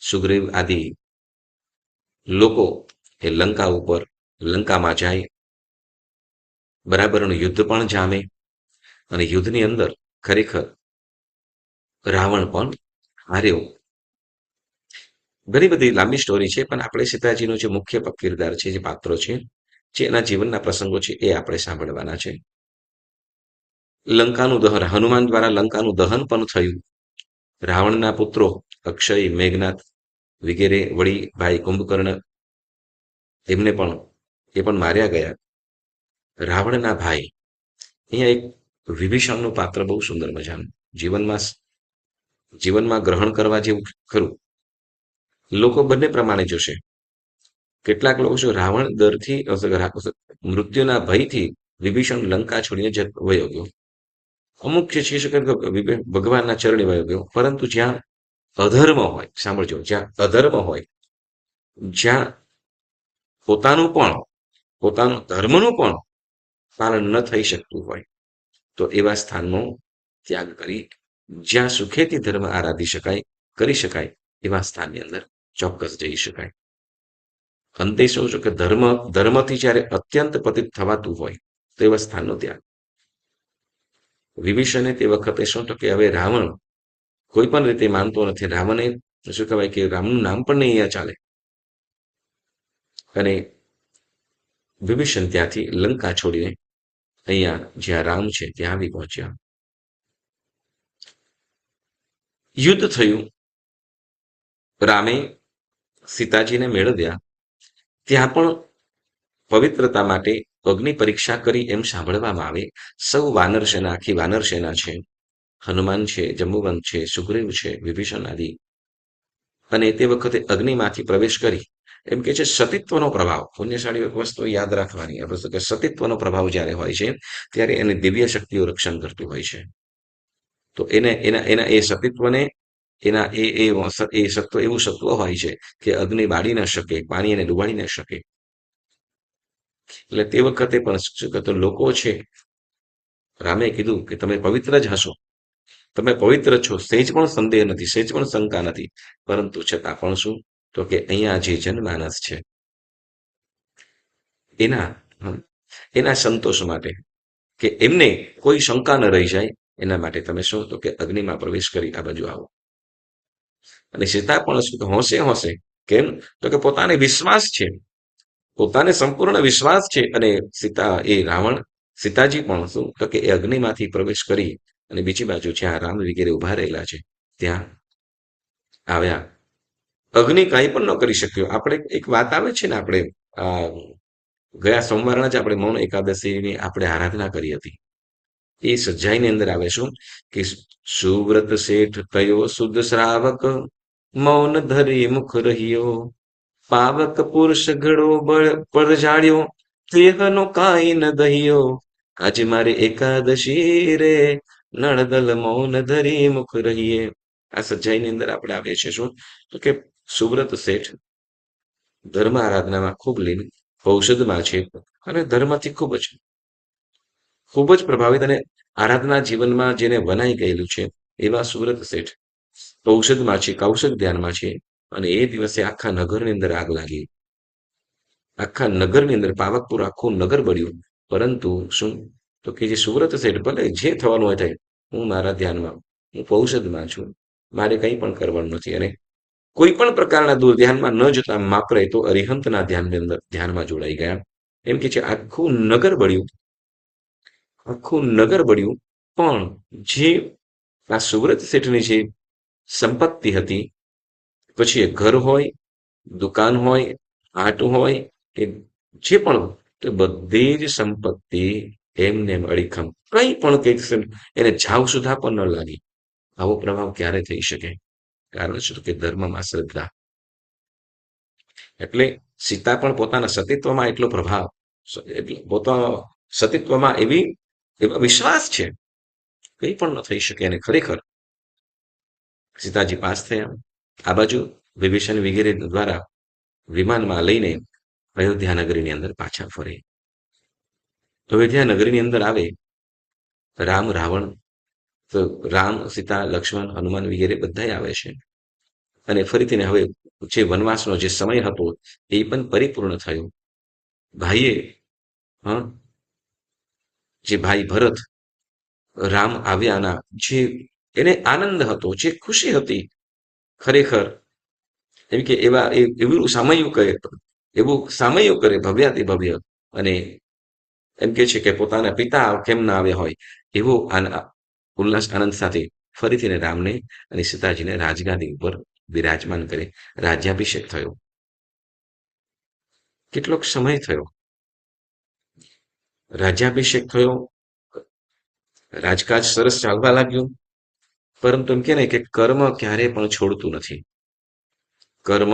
સુગ્રીવ આદિ લોકો એ લંકા ઉપર, લંકામાં જાય, બરાબરનું યુદ્ધ પણ જામે, અને યુદ્ધની અંદર ખરેખર રાવણ પણ હાર્યો. ઘણી બધી લાંબી સ્ટોરી છે, પણ આપણે સીતાજીનો જે મુખ્ય કિરદાર છે, જે પાત્રો છે, જે એના જીવનના પ્રસંગો છે, એ આપણે સાંભળવાના છે. લંકાનું દહન, હનુમાન દ્વારા લંકાનું દહન પણ થયું. રાવણના પુત્રો અક્ષય, મેઘનાથ વગેરે, વળી ભાઈ કુંભકર્ણ, એ પણ માર્યા ગયા. રાવણના ભાઈ, અહીંયા એક વિભીષણનું પાત્ર બહુ સુંદર મજાનું, જીવનમાં ગ્રહણ કરવા જેવું ખરું. લોકો બંને પ્રમાણે જોશે. કેટલાક લોકો શું રાવણ ડરથી મૃત્યુના ભયથી વિભીષણ લંકા છોડીને વયો ગયો. અમુક છે શકે ભગવાનના ચરણે વયો ગયો. પરંતુ જ્યાં અધર્મ હોય, સાંભળજો, જ્યાં અધર્મ હોય, જ્યાં પોતાનું પણ પોતાનું ધર્મનું પણ પાલન ન થઈ શકતું હોય, તો એવા સ્થાનનો ત્યાગ કરી જ્યાં સુખેથી ધર્મ આરાધી શકાય, કરી શકાય, એવા સ્થાનની અંદર ચોક્કસ જઈ શકાય. અંતે શું છે કે ધર્મથી જ્યારે અત્યંત પતિત થવાતું હોય, તો એવા સ્થાનનો ત્યાગ. વિભીષણે તે વખતે શું તો કે હવે રાવણ કોઈ પણ રીતે માનતો નથી. રાવણે શું કહેવાય કે રામનું નામ પણ નહીં અહીંયા ચાલે. અને વિભીષણ ત્યાંથી લંકા છોડીને અહીંયા જ્યાં રામ છે ત્યાં આવી પહોંચ્યા. યુદ્ધ થયું. રામે સીતાજીને મેળવ્યા. ત્યાં પણ પવિત્રતા માટે અગ્નિ પરીક્ષા કરી એમ સાંભળવામાં આવે. સૌ વાનર સેના, આખી વાનર સેના છે, હનુમાન છે, જંબુવંત છે, સુગ્રીવ છે, વિભીષણ આદિ, અને તે વખતે અગ્નિમાંથી પ્રવેશ કરી એમ કે છે સતીત્વનો પ્રભાવ. પુણ્યશાળી એક વસ્તુ યાદ રાખવાની આ વસ્તુ કે સતીત્વનો પ્રભાવ જ્યારે હોય છે ત્યારે એની દિવ્ય શક્તિઓ રક્ષણ કરતું હોય છે. તો એને એના એના એ સતીત્વને એના એ સત્વ એવું સત્વ હોય છે કે અગ્નિ બાળી ન શકે, પાણી એને ડુબાડી ન શકે. એટલે તે વખતે પણ શું કહેતો લોકો છે, રામે કીધું કે તમે પવિત્ર જ હશો, તમે પવિત્ર છો, સહેજ પણ સંદેહ નથી, સહેજ પણ શંકા નથી. પરંતુ છતાં પણ શું તો કે અહીંયા જે જનમાનસ છે એના એના સંતોષ માટે, કે એમને કોઈ શંકા ન રહી જાય, એના માટે તમે શું તો કે અગ્નિમાં પ્રવેશ કરી આ બાજુ આવો. અને સીતા પણ શું હોશે હોશે, કેમ તો કે પોતાને વિશ્વાસ છે, પોતાને સંપૂર્ણ વિશ્વાસ છે. અને સીતાજી પણ શું તો કે એ અગ્નિમાંથી પ્રવેશ કરી અને બીજી બાજુ જ્યાં રામ વગેરે ઉભા રહેલા છે ત્યાં આવ્યા. અગ્નિ કંઈ પણ ન કરી શક્યો. આપણે એક વાત આવે છે ને, આપણે ગયા સોમવારના જ આપણે મૌન એકાદશીની આપણે આરાધના કરી હતી. એ સજ્જાઈની અંદર આવે શું કે સુવ્રત શેઠ થયો શુદ્ધ શ્રાવક, મૌન ધરી મુખ રહ્યો, પાવક પુરુષ ઘડો પર જાળ્યો, દેહનો કાંઈ ન દહ્યો, આજે મારે એકાદશી રે, નળદલ મૌન ધરી મુખ રહીએ. આ સજ્જાઈની અંદર આપણે આવે છે શું તો કે સુવ્રત શેઠ ધર્મ આરાધનામાં ખૂબ લીન, ઔષધમાં છે, અને ધર્મથી ખૂબ જ પ્રભાવિત, અને આરાધના જીવનમાં જેને વનાઈ ગયેલું છે એવા સુવ્રત શેઠ ઔષધમાં છે, કૌશલ ધ્યાનમાં છે. અને એ દિવસે આખા નગરની અંદર આગ લાગી. આખા નગરની અંદર પાવકપુર આખું નગર બળ્યું. પરંતુ શું તો કે જે સુવ્રત શેઠ ભલે જે થવાનું હોય થાય, હું મારા ધ્યાનમાં, હું ઔષધમાં છું, મારે કંઈ પણ કરવાનું નથી. અને કોઈ પણ પ્રકારના દુર્ધ્યાનમાં ન જતા માત્ર એ તો અરિહંતના ધ્યાનની અંદર ધ્યાનમાં જોડાઈ ગયા. એમ કે છે આખું નગર બળ્યું, આખું નગર બળ્યું. પણ જે આ સુવ્રત શેઠની જે સંપત્તિ હતી, પછી એ ઘર હોય, દુકાન હોય, આટ હોય, કે જે પણ, તો બધી જ સંપત્તિ એમને અડીખમ કંઈ પણ કંઈક એને જાવ સુધા પણ ન લાગી. આવો પ્રભાવ ક્યારે થઈ શકે? કારણ શું કે ધર્મમાં શ્રદ્ધા. એટલે સીતા પણ પોતાના સતીત્વમાં એટલો પ્રભાવ, એટલે પોતાના સતીત્વમાં એવા વિશ્વાસ છે, કંઈ પણ ન થઈ શકે. અને ખરેખર સીતાજી પાસ થયા. આ બાજુ વિભીષણ વગેરે દ્વારા વિમાનમાં લઈને અયોધ્યા નગરીની અંદર પાછા ફરે. અયોધ્યા નગરીની અંદર આવે રામ રાવણ, તો રામ સીતા લક્ષ્મણ હનુમાન વગેરે બધા આવે છે. અને ફરીથી હવે જે વનવાસનો જે સમય હતો એ પણ પરિપૂર્ણ થયો. ભાઈએ હા જે ભાઈ ભરત રામ આવ્યાના જે એને આનંદ હતો, જે ખુશી હતી, ખરેખર એમ કે એવું સામયું કરે, એવું સામયું કરે ભવ્યાતિ ભવ્ય. અને એમ કે છે કે પોતાના પિતા કેમ ના આવ્યા હોય એવો ઉલ્લાસ આનંદ સાથે ફરીથી રામને અને સીતાજીને રાજગાદી ઉપર બિરાજમાન કરે. રાજ્યાભિષેક થયો. કેટલોક સમય થયો, રાજ્યાભિષેક થયો, રાજકાજ સરસ ચાલવા લાગ્યું. પરંતુ એમ કે ને કે કર્મ ક્યારે પણ છોડતું નથી. કર્મ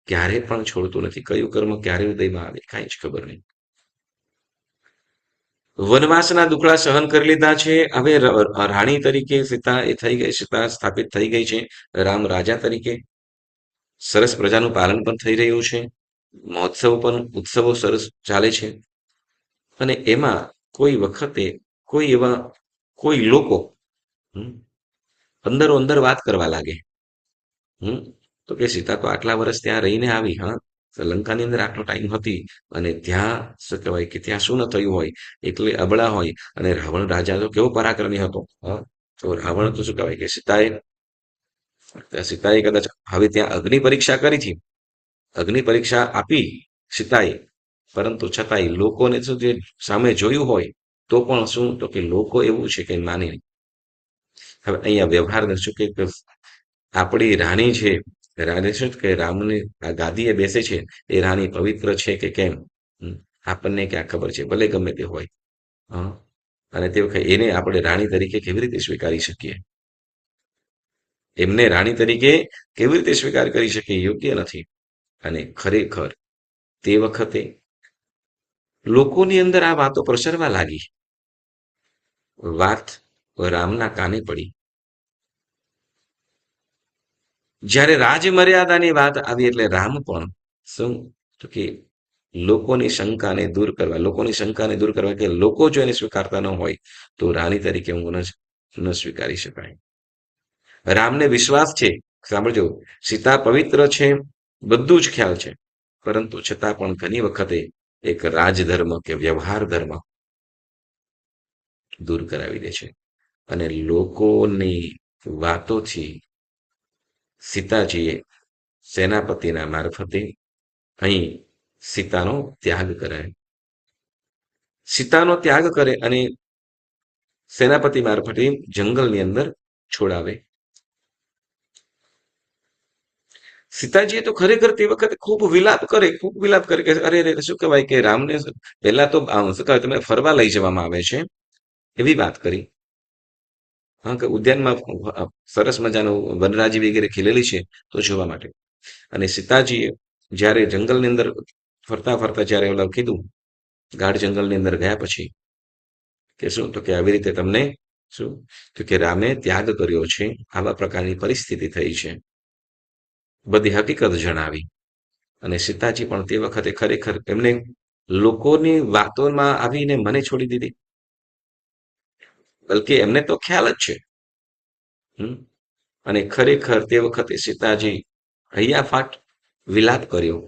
ક્યારે પણ છોડતું નથી. કયું કર્મ ક્યારે હૃદયમાં આવે કાંઈ જ ખબર નહીં. વનવાસના દુખડા સહન કરી લીધા છે. હવે રાણી તરીકે સીતા એ થઈ ગઈ, સીતા સ્થાપિત થઈ ગઈ છે. રામ રાજા તરીકે સરસ પ્રજાનું પાલન પણ થઈ રહ્યું છે. મહોત્સવ પણ ઉત્સવો સરસ ચાલે છે. અને એમાં કોઈ વખતે કોઈ લોકો હમ, અંદરો અંદર વાત કરવા લાગે. હમ તો કે સીતા તો આટલા વર્ષ ત્યાં રહીને આવી, હા, લંકાની અંદર આટલો ટાઈમ હતી અને ત્યાં શું કહેવાય કે ત્યાં શું ન થયું હોય, એટલે અબળા હોય. અને રાવણ રાજા તો કેવો પરાક્રમી હતો, હા. તો રાવણ તો શું કહેવાય કે સીતાએ કદાચ હવે ત્યાં અગ્નિ પરીક્ષા કરી હતી, અગ્નિ પરીક્ષા આપી સીતાએ, પરંતુ છતાંય લોકોને શું જે સામે જોયું હોય તો પણ શું તો કે લોકો એવું છે કે માની નહીં. હવે અહીંયા વ્યવહાર શું કે આપણી રાણી છે, રાણી શું કે રામની આ ગાદીએ બેસે છે, એ રાણી પવિત્ર છે કે કેમ, આપણને ક્યાં ખબર છે, ભલે ગમે તે હોય. હા. અને તે વખતે એને આપણે રાણી તરીકે કેવી રીતે સ્વીકારી શકીએ? એમને રાણી તરીકે કેવી રીતે સ્વીકાર કરી શકીએ? યોગ્ય નથી. અને ખરેખર તે વખતે લોકોની અંદર આ વાતો પ્રસરવા લાગી. વાત રામના કાને પડી. જ્યારે રાજમર્યાદાની વાત આવી એટલે રામ પણ શું તો કે લોકોની શંકાને દૂર કરવા કે લોકો જો એને સ્વીકારતા ન હોય તો રાણી તરીકે હું ન સ્વીકારી શકાય. રામને વિશ્વાસ છે, સાંભળજો, સીતા પવિત્ર છે, બધું જ ખ્યાલ છે, પરંતુ છતાં પણ ઘણી વખતે એક રાજધર્મ કે વ્યવહાર ધર્મ દૂર કરાવી દે છે. અને લોકોની વાતોથી સીતાજીએ સેનાપતિના મારફતે અહીં સીતાનો ત્યાગ કરાય. સીતાનો ત્યાગ કરે અને સેનાપતિ મારફતે જંગલની અંદર છોડાવે. સીતાજીએ તો ખરેખર તે વખતે ખૂબ વિલાપ કરે કે અરે રે શું કહેવાય કે રામને પહેલા તો શું કહેવાય તમે ફરવા લઈ જવામાં આવે છે એવી વાત કરી. હા, કે ઉદ્યાનમાં સરસ મજાનું વનરાજી વગેરે ખીલેલી છે તો જોવા માટે. અને સીતાજીએ જ્યારે જંગલની અંદર ફરતા ફરતા જ્યારે ઓલા કીધું, ગાઢ જંગલની અંદર ગયા પછી કે શું તો કે આવી રીતે તમને શું તો કે રામે ત્યાગ કર્યો છે, આવા પ્રકારની પરિસ્થિતિ થઈ છે, બધી હકીકત જણાવી. અને સીતાજી પણ તે વખતે ખરેખર એમને લોકોની વાતોમાં આવીને મને છોડી દીધી, બલકે એમને તો ખ્યાલ જ છે. અને ખરેખર તે વખતે સીતાજી હૈયાફાટ વિલાપ કર્યો.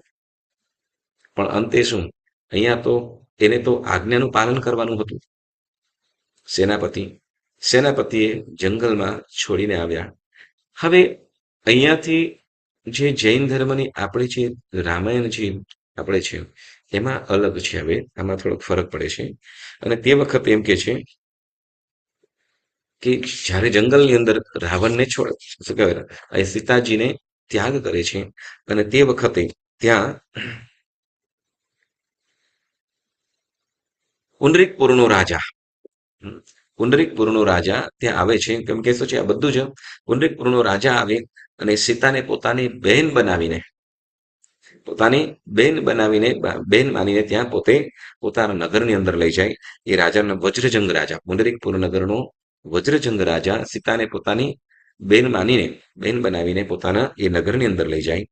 પણ અંતે શું, અહીંયા તો એને તો આજ્ઞાનું પાલન કરવાનું હતું. સેનાપતિએ જંગલમાં છોડીને આવ્યા. હવે અહીંયાથી જે જૈન ધર્મની આપણે જે રામાયણ જે આપણે છે એમાં અલગ છે. હવે આમાં થોડોક ફરક પડે છે. અને તે વખતે એમ કે છે કે જ્યારે જંગલની અંદર રાવણને શું કહેવાય સીતાજીને ત્યાગ કરે છે અને તે વખતે ત્યાં પુંડરીકપુરનો રાજા પુંડરીકપુરનો રાજા ત્યાં આવે છે. કેમ કે શું છે આ બધું જ પુંડરીકપુરનો રાજા આવે અને સીતાને પોતાની બહેન માનીને ત્યાં પોતે પોતાના નગરની અંદર લઈ જાય. એ રાજાનો વજ્રજંગ રાજા, પુંડરીકપુર નગરનો વજ્રજંગ રાજા સીતાને પોતાની બેન બનાવીને પોતાના એ નગરની અંદર લઈ જાય.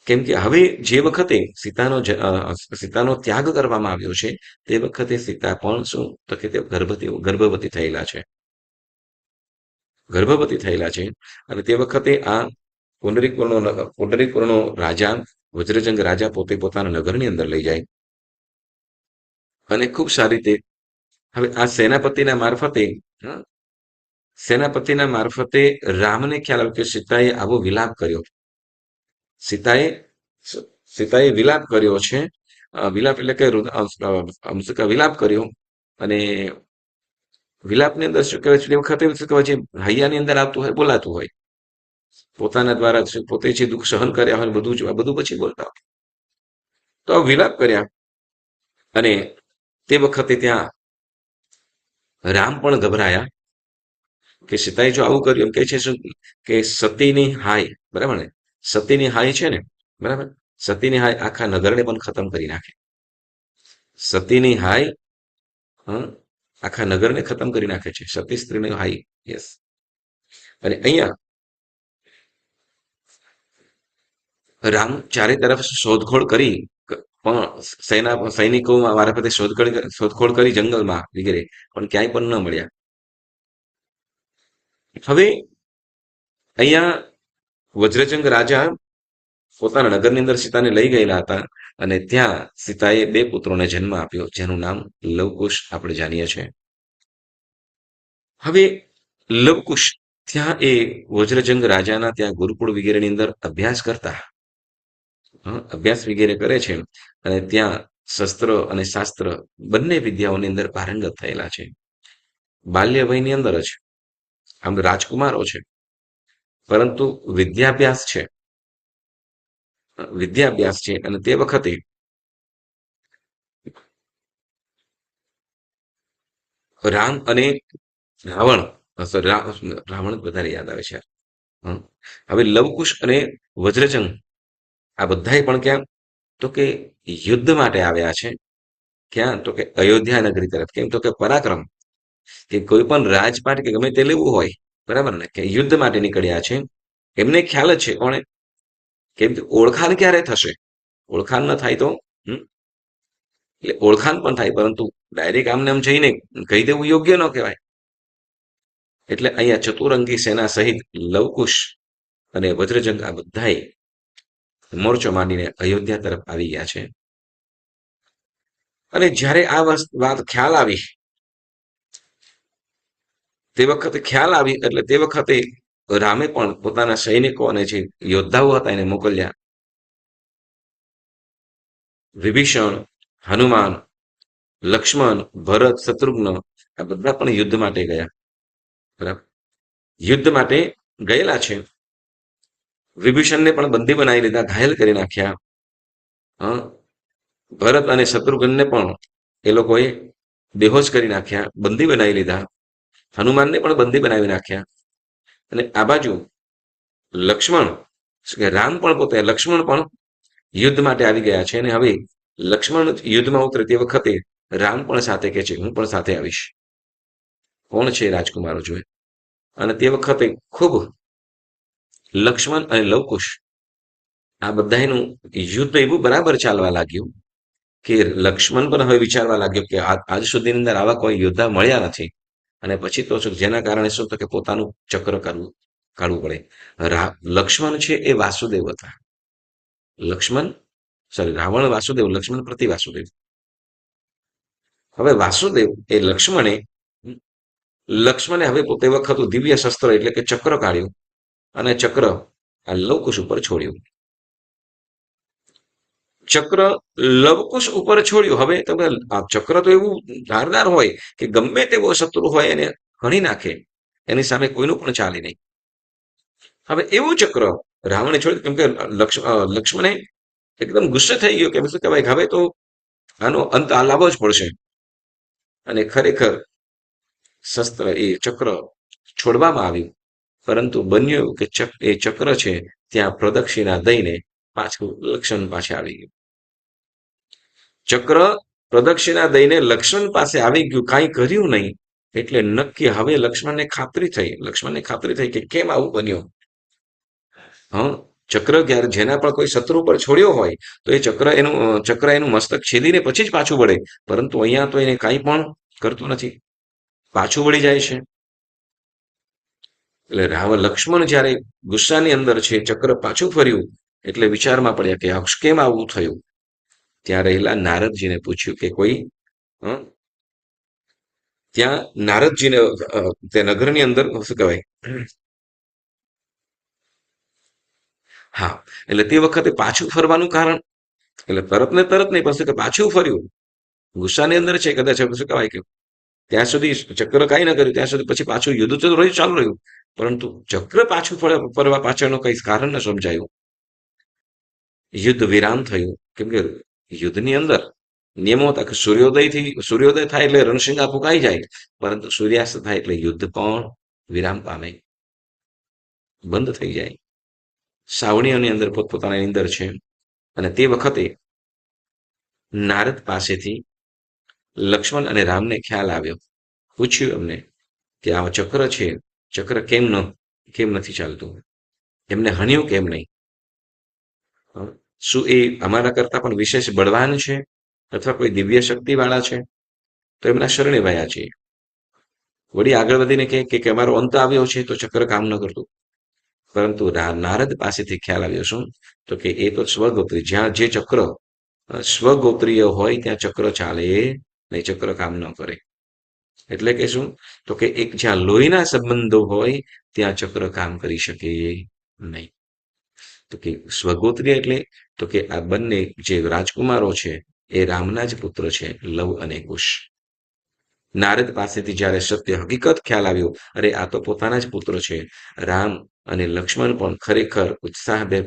કેમ કે હવે જે વખતે સીતાનો ત્યાગ કરવામાં આવ્યો છે તે વખતે સીતા પણ શું તો કે તે ગર્ભવતી થયેલા છે. અને તે વખતે આ પુંડરીકપુરનો રાજા વજ્રજંગ રાજા પોતે પોતાના નગરની અંદર લઈ જાય અને ખૂબ સારી રીતે હવે આ સેનાપતિના મારફતે રામને ખ્યાલ આવ્યો કે સીતાએ આવો વિલાપ કર્યો. સીતાએ વિલાપ કર્યો છે. વિલાપ એટલે કે વિલાપ કર્યો. અને વિલાપની અંદર શું કહેવાય છે વખતે શું કહેવાય છે હૈયાની અંદર આવતું હોય, બોલાતું હોય, પોતાના દ્વારા પોતે જે દુઃખ સહન કર્યા હોય બધું પછી બોલતા હોય. તો વિલાપ કર્યા. અને તે વખતે ત્યાં રામ પણ ગભરાયા કે સીતાએ જો આવું કર્યું, એમ કહે છે શું કે સતીની હાય, બરાબર ને, સતીની હાય છે ને બરાબર. સતીની હાય આખા નગરને પણ ખતમ કરી નાખે. સતીની હાય આખા નગરને ખતમ કરી નાખે છે, સતી સ્ત્રીને હાય. યસ. અને અહીંયા રામ ચારે તરફ શોધખોળ કરી, પણ સૈનિકો મારફતે શોધખોળ કરી જંગલમાં વગેરે, પણ ક્યાંય પણ ન મળ્યા. હવે અહીંયા વજ્રજંગ રાજા પોતાના નગરની અંદર સીતાને લઈ ગયેલા હતા, અને ત્યાં સીતાએ બે પુત્રોને જન્મ આપ્યો, જેનું નામ લવકુશ આપણે જાણીએ છીએ. હવે લવકુશ ત્યાં એ વજ્રજંગ રાજાના ત્યાં ગુરુકુળ વગેરેની અંદર અભ્યાસ કરતા, અભ્યાસ વગેરે કરે છે, અને ત્યાં શસ્ત્ર અને શાસ્ત્ર બંને વિદ્યાઓની અંદર પારંગત થયેલા છે. બાલ્ય વયની અંદર જ આમ રાજકુમારો છે, પરંતુ વિદ્યાભ્યાસ છે, અને તે વખતે રામ અને રાવણ, રાવણ વધારે યાદ આવે છે. હવે લવકુશ અને વજ્રજંગ આ બધાએ પણ ક્યાં, તો કે યુદ્ધ માટે આવ્યા છે. ક્યાં, તો કે અયોધ્યા નગરી તરફ. કેમ, તો કે પરાક્રમ, કે કોઈ પણ રાજપાટ કે ગમે તે લેવું હોય, બરાબર ને, કે યુદ્ધ માટે નીકળ્યા છે. એમને ખ્યાલ જ છે કોણે, કેમ કે ઓળખાણ ક્યારે થશે, ઓળખાણ ન થાય તો એટલે ઓળખાણ પણ થાય, પરંતુ ડાયરેક્ટ આમને આમ જઈને કહી દેવું યોગ્ય ન કહેવાય. એટલે અહીંયા ચતુરંગી સેના સહિત લવકુશ અને વજ્રજંગ આ બધાએ મોરચો માંડીને અયોધ્યા તરફ આવી ગયા છે. અને જ્યારે આ વાત ખ્યાલ આવી, એટલે તે વખતે રામે પણ પોતાના સૈનિકો અને જે યોદ્ધાઓ હતા એને મોકલ્યા. વિભીષણ, હનુમાન, લક્ષ્મણ, ભરત, શત્રુઘ્ન આ બધા પણ યુદ્ધ માટે ગયા. બરાબર, યુદ્ધ માટે ગયેલા છે. વિભીષણને પણ બંદી બનાવી લીધા, ઘાયલ કરી નાખ્યા. ભરત અને શત્રુઘ્નને પણ એ લોકોએ બેહોશ કરી નાખ્યા, બંદી બનાવી લીધા. હનુમાનને પણ બંદી બનાવી નાખ્યા. અને આ બાજુ લક્ષ્મણ પણ યુદ્ધ માટે આવી ગયા છે. અને હવે લક્ષ્મણ યુદ્ધમાં ઉતરે તે વખતે રામ પણ સાથે કહે છે, હું પણ સાથે આવીશ. કોણ છે રાજકુમારો જોઈએ. અને તે વખતે ખૂબ લક્ષ્મણ અને લવકુશ આ બધાનું યુદ્ધ એવું બરાબર ચાલવા લાગ્યું કે લક્ષ્મણ પણ હવે વિચારવા લાગ્યો કે આજ સુધીની અંદર આવા કોઈ યોદ્ધા મળ્યા નથી. અને પછી તો જેના કારણે શું, તો કે પોતાનું ચક્ર કાઢવું પડે. લક્ષ્મણ છે એ વાસુદેવ હતા. રાવણ વાસુદેવ, લક્ષ્મણ પ્રતિ વાસુદેવ. હવે વાસુદેવ એ લક્ષ્મણે હવે પોતે વખત દિવ્ય શસ્ત્ર એટલે કે ચક્ર કાઢ્યું, અને ચક્ર આ લવકુશ ઉપર છોડ્યું. ચક્ર લવકુશ ઉપર છોડ્યું. હવે તમે આ ચક્ર તો એવું ધારદાર હોય કે ગમે તેવો શત્રુ હોય એને હણી નાખે, એની સામે કોઈનું પણ ચાલે નહીં. હવે એવું ચક્ર રાવણે છોડ્યું, કેમ કે લક્ષ્મણે એકદમ ગુસ્સે થઈ ગયો કે શું કહેવાય, હવે તો આનો અંત આ લાવવો જ પડશે. અને ખરેખર શસ્ત્ર એ ચક્ર છોડવામાં આવ્યું, પરંતુ બન્યું એવું કે એ ચક્ર છે ત્યાં પ્રદક્ષિણા દઈને પાછું લક્ષ્મણ પાસે આવી ગયું. ચક્ર પ્રદક્ષિણા દઈને લક્ષ્મણ પાસે આવી ગયું, કાંઈ કર્યું નહીં. એટલે નક્કી હવે લક્ષ્મણને ખાતરી થઈ કે કેમ આવું બન્યું. ચક્ર જેના પર કોઈ શત્રુ પર છોડ્યો હોય તો એ ચક્ર એનું મસ્તક છેદીને પછી જ પાછું વળે, પરંતુ અહીંયા તો એને કાંઈ પણ કરતું નથી, પાછું વળી જાય છે. એટલે લક્ષ્મણ જ્યારે ગુસ્સાની અંદર છે, ચક્ર પાછું ફર્યું એટલે વિચારમાં પડ્યા કે કેમ આવું થયું. ત્યાં રહેલા નારદજીને પૂછ્યું કે કોઈ ત્યાં નારદજીને તે નગરની અંદર શું કહેવાય, હા, એટલે તે વખતે પાછું ફરવાનું કારણ, એટલે તરત નહીં, પણ કે પાછું ફર્યું ગુસ્સાની અંદર છે, કદાચ શું કહેવાય કે ત્યાં સુધી ચક્ર કાંઈ ન કર્યું ત્યાં સુધી, પછી પાછું યુદ્ધ તો ચાલુ રહ્યું, પરંતુ ચક્ર પાછું ફરવા પાછળનું કઈ કારણ ન સમજાયું. યુદ્ધ વિરામ થયું, કેમ કે યુદ્ધની અંદર નિયમો હતા કે સૂર્યોદય થાય એટલે રણશિંગા ફૂંકાઈ જાય, પરંતુ સૂર્યાસ્ત થાય એટલે યુદ્ધ પણ વિરામ પામે, બંધ થઈ જાય. સાવણીઓની અંદર પોતપોતાની અંદર છે. અને તે વખતે નારદ પાસેથી લક્ષ્મણ અને રામને ખ્યાલ આવ્યો. પૂછ્યું એમને કે આ ચક્ર છે, ચક્ર કેમ નથી ચાલતું, એમને હણ્યું કેમ નહીં? શું એ અમારા કરતા પણ વિશેષ બળવાન છે અથવા કોઈ દિવ્ય શક્તિ વાળા છે? તો એમના શરણે વયા છે. વળી આગળ વધીને કે અમારો અંત આવ્યો છે તો ચક્ર કામ ન કરતું. પરંતુ નારદ પાસેથી ખ્યાલ આવ્યો શું? તો કે એ તો સ્વગોત્રી, જ્યાં જે ચક્ર સ્વગોત્રીય હોય ત્યાં ચક્ર ચાલે નહીં, ચક્ર કામ ન કરે. એટલે કે શું? તો કે એક જ્યાં લોહીના સંબંધો હોય ત્યાં ચક્ર કામ કરી શકે નહીં. તો કે સ્વગોત્રીય એટલે તો કે આ બંને જે રાજકુમારો છે એ રામના જ પુત્ર છે, લવ અને કુશ. નારદ પાસેથી જ્યારે સત્ય હકીકત ખ્યાલ આવ્યો, અરે આ તો પોતાના જ પુત્ર છે, રામ અને લક્ષ્મણ પણ ખરેખર ઉત્સાહભેર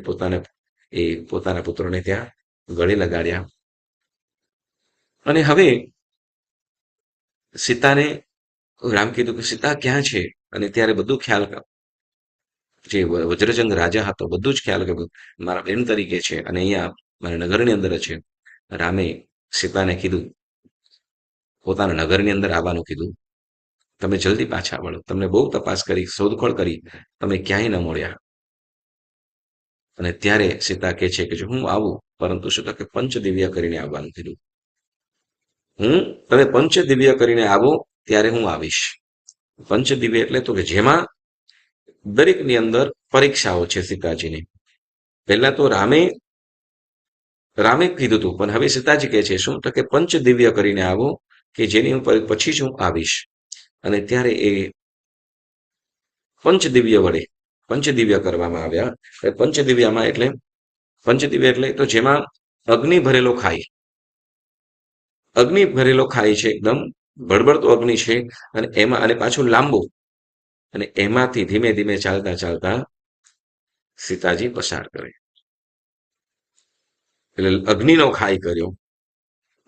પોતાના પુત્રોને ત્યાં ગળે લગાડ્યા. અને હવે સીતાને રામ કીધું કે સીતા ક્યાં છે? અને ત્યારે બધું ખ્યાલ, જે વજ્રજંગ રાજા હતો બધું જ ખ્યાલ કર્યું, મારા બેન તરીકે છે અને અહીંયા મારા નગરની અંદર છે. રામે સીતાને કીધું, પોતાના નગરની અંદર આવવાનું કીધું. તમે જલ્દી પાછા વળો, તમને બહુ તપાસ કરી, શોધખોળ કરી, તમે ક્યાંય ન મળ્યા. અને ત્યારે સીતા કહે છે કે જો હું આવું, પરંતુ શું કે પંચદિવ્ય કરીને આવવાનું કીધું. તમે પંચદિવ્ય કરીને આવો ત્યારે હું આવીશ. પંચદિવ્ય એટલે તો કે જેમાં દરેકની અંદર પરીક્ષાઓ છે સીતાજીની. પહેલા તો રામે કીધું હતું, પણ હવે સીતાજી કહે છે શું? તો કે પંચદિવ્ય કરીને આવો કે જેની ઉપર પછી જ હું આવીશ. અને ત્યારે એ પંચદિવ્ય કરવામાં આવ્યા. પંચદિવ્ય એટલે તો જેમાં અગ્નિ ભરેલો ખાઈ છે, એકદમ બળબડતો અગ્નિ છે, અને એમાં અને પાછું લાંબુ, અને એમાંથી ધીમે ધીમે ચાલતા ચાલતા સીતાજી પસાર કરે. એટલે અગ્નિનો ખાઈ કર્યો.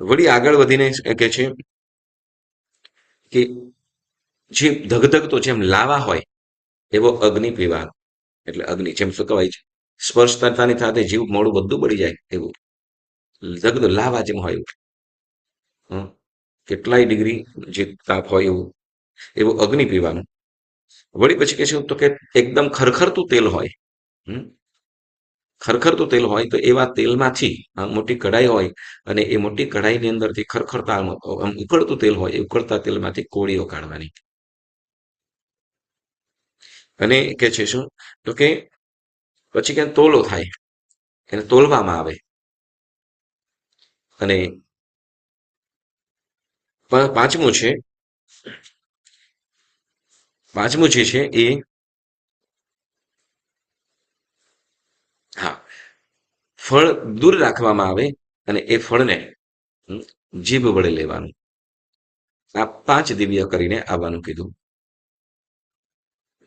વળી આગળ વધીને કહે છે કે જે ધગધગતો જેમ લાવા હોય એવો અગ્નિ પીવાનો. એટલે અગ્નિ જેમ શું કહેવાય છે, સ્પર્શ કરતાની સાથે જીવ મોડું બધું બળી જાય એવું ધગધગ લાવા જેમ હોય એવું. કેટલાય ડિગ્રી જે તાપ હોય એવું અગ્નિ પીવાનું. વળી પછી કે શું? તો કે એકદમ ખરખરતું તેલ હોય. ખરખરતું તેલ હોય તો એવા તેલમાંથી મોટી કઢાઈ હોય, અને એ મોટી કઢાઈની અંદરથી ખરખરતા ઉકળતું તેલ હોય, એ ઉકળતા તેલમાંથી કોળીઓ કાઢવાની. અને કે છે શું? તો કે પછી ક્યાં તોલો થાય, એને તોલવામાં આવે. અને પાંચમું જે છે એ હા, ફળ દૂર રાખવામાં આવે અને એ ફળને જીભ વડે લેવાનું. આ 5 દિવ્ય કરીને આવવાનું કીધું.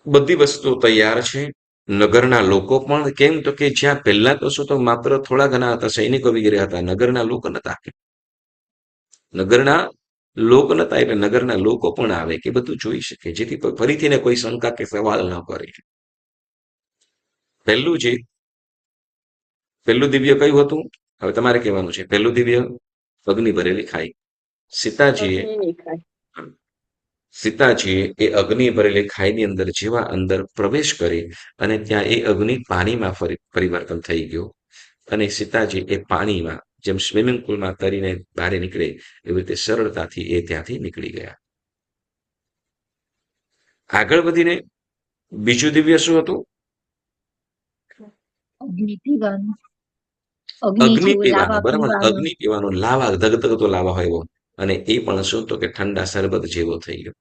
બધી વસ્તુ તૈયાર છે. નગરના લોકો પણ, કેમ તો કે જ્યાં પહેલા તો શું તો માત્ર થોડા ઘણા હતા, સૈનિકો વગેરે હતા, નગરના લોકો નતા. એટલે નગરના લોકો પણ આવે કે બધું જોઈ શકે, જેથી ફરીથી ને કોઈ શંકા કે સવાલ ન કરે. પહેલું દિવ્ય કયું હતું? હવે તમારે કહેવાનું છે. પહેલું દિવ્ય અગ્નિ ભરેલી ખાઈ. સીતાજીએ એ અગ્નિ ભરેલી ખાઈની અંદર જેવા અંદર પ્રવેશ કરી, અને ત્યાં એ અગ્નિ પાણીમાં પરિવર્તન થઈ ગયો. અને સીતાજી એ પાણીમાં જેમ સ્વિમિંગ પુલમાં તરીને બહાર નીકળે એવી રીતે સરળતાથી એ ત્યાંથી નીકળી ગયા. આગળ વધીને બીજું દિવ્ય શું હતું? અગ્નિ પીવાનું. બરાબર, અગ્નિ પીવાનો, લાવા, ધગધગતો લાવા હોય એવો. અને એ પણ શું તો કે ઠંડા શરબત જેવો થઈ ગયો,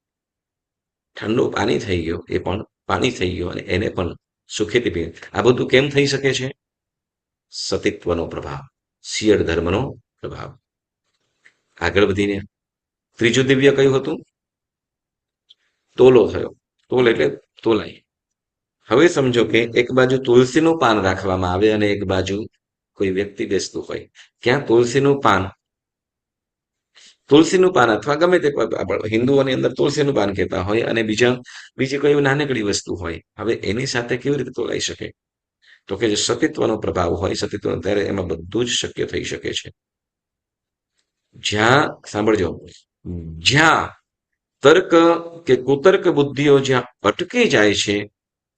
ઠંડુ પાણી થઈ ગયો, એ પણ પાણી થઈ ગયો, અને એને પણ સુખેથી પીએ. આ બધું કેમ થઈ શકે છે? સતીત્વનો પ્રભાવ, શિયળ ધર્મનો પ્રભાવ. આગળ વધીને ત્રીજું દિવ્ય કયું હતું? તોલો થયો. તોલ એટલે તોલાઈ. હવે સમજો કે એક બાજુ તુલસીનું પાન રાખવામાં આવે અને એક બાજુ કોઈ વ્યક્તિ બેસતું હોય. ક્યાં તુલસીનું પાન અથવા ગમે તે હિન્દુઓની અંદર તુલસીનું પાન કહેતા હોય, અને બીજી કોઈ નાનકડી વસ્તુ હોય. હવે એની સાથે કેવી રીતે તોલાઈ શકે? તો કે જે સતીત્વનો પ્રભાવ હોય સતીત્વનો, ત્યારે એમાં બધું જ શક્ય થઈ શકે છે. જ્યાં સાંભળજો, જ્યાં તર્ક કે કુતર્ક બુદ્ધિઓ જ્યાં અટકી જાય છે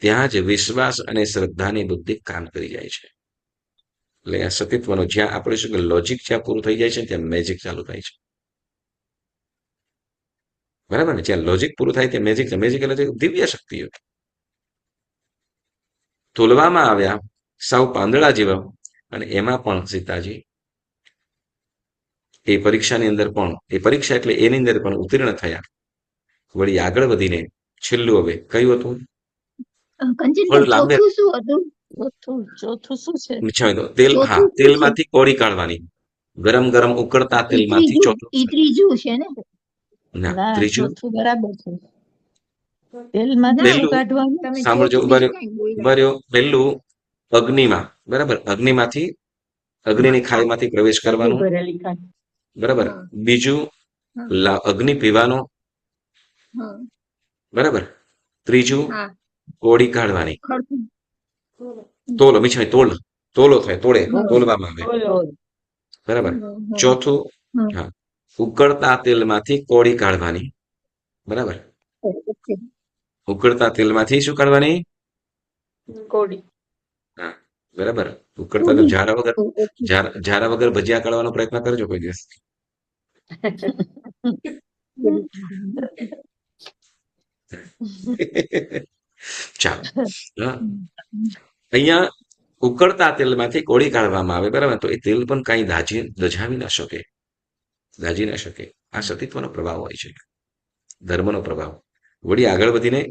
ત્યાં જ વિશ્વાસ અને શ્રદ્ધાની બુદ્ધિ કામ કરી જાય છે. એટલે આ સતીત્વનો જ્યાં આપણે શું કે લોજિક જ્યાં પૂરું થઈ જાય છે ત્યાં મેજિક ચાલુ થાય છે. બરાબર ને? જ્યાં લોજિક પૂરું થાય ત્યાં મેજિક. મેજિક એટલે દિવ્ય શક્તિઓ તોલવામાં આવ્યા સાવ પાંદડા જેવા, અને એમાં પણ સીતાજી એ પરીક્ષાની અંદર પણ, એ પરીક્ષા એટલે એની અંદર પણ ઉત્તીર્ણ થયા. વળી આગળ વધીને છેલ્લું હવે કયું હતું? કંચનભાઈ ચોથું શું હતું? ચોથું શું છે? તેલ, હા, તેલમાંથી કોળી કાઢવાની. ગરમ ગરમ ઉકળતા તેલમાંથી ચોથું. ત્રીજું છે ને? ના, ત્રીજું બરાબર છે. તેલમાંથી કાઢવાનું. સાંભળજો, પહેલું અગ્નિમાં, બરાબર, અગ્નિમાંથી, અગ્નિની ખાઈમાંથી પ્રવેશ કરવાનો, બરાબર. બીજું અગ્નિ પીવાનો, બરાબર. ત્રીજું કોળી કાઢવાની. તોલો મીઠાઈ, તોલો થાય, તોલવામાં આવે, બરાબર. ચોથું, હા, ઉકળતા તેલમાંથી કોળી કાઢવાની, બરાબર. ઉકળતા તેલમાંથી શું કાઢવાની? કોળી. હા, બરાબર. ઉકળતા તેલ ઝારા વગર ભજીયા કાઢવાનો પ્રયત્ન કરજો કોઈ દિવસ. ચાલો, અહીંયા ઉકળતા તેલમાંથી કોળી કાઢવામાં આવે, બરાબર. તો એ તેલ પણ કઈ દજાવી ના શકે, દાજી ના શકે. આ સતીત્વનો પ્રભાવ હોય છે, ધર્મનો પ્રભાવ. વળી આગળ વધીને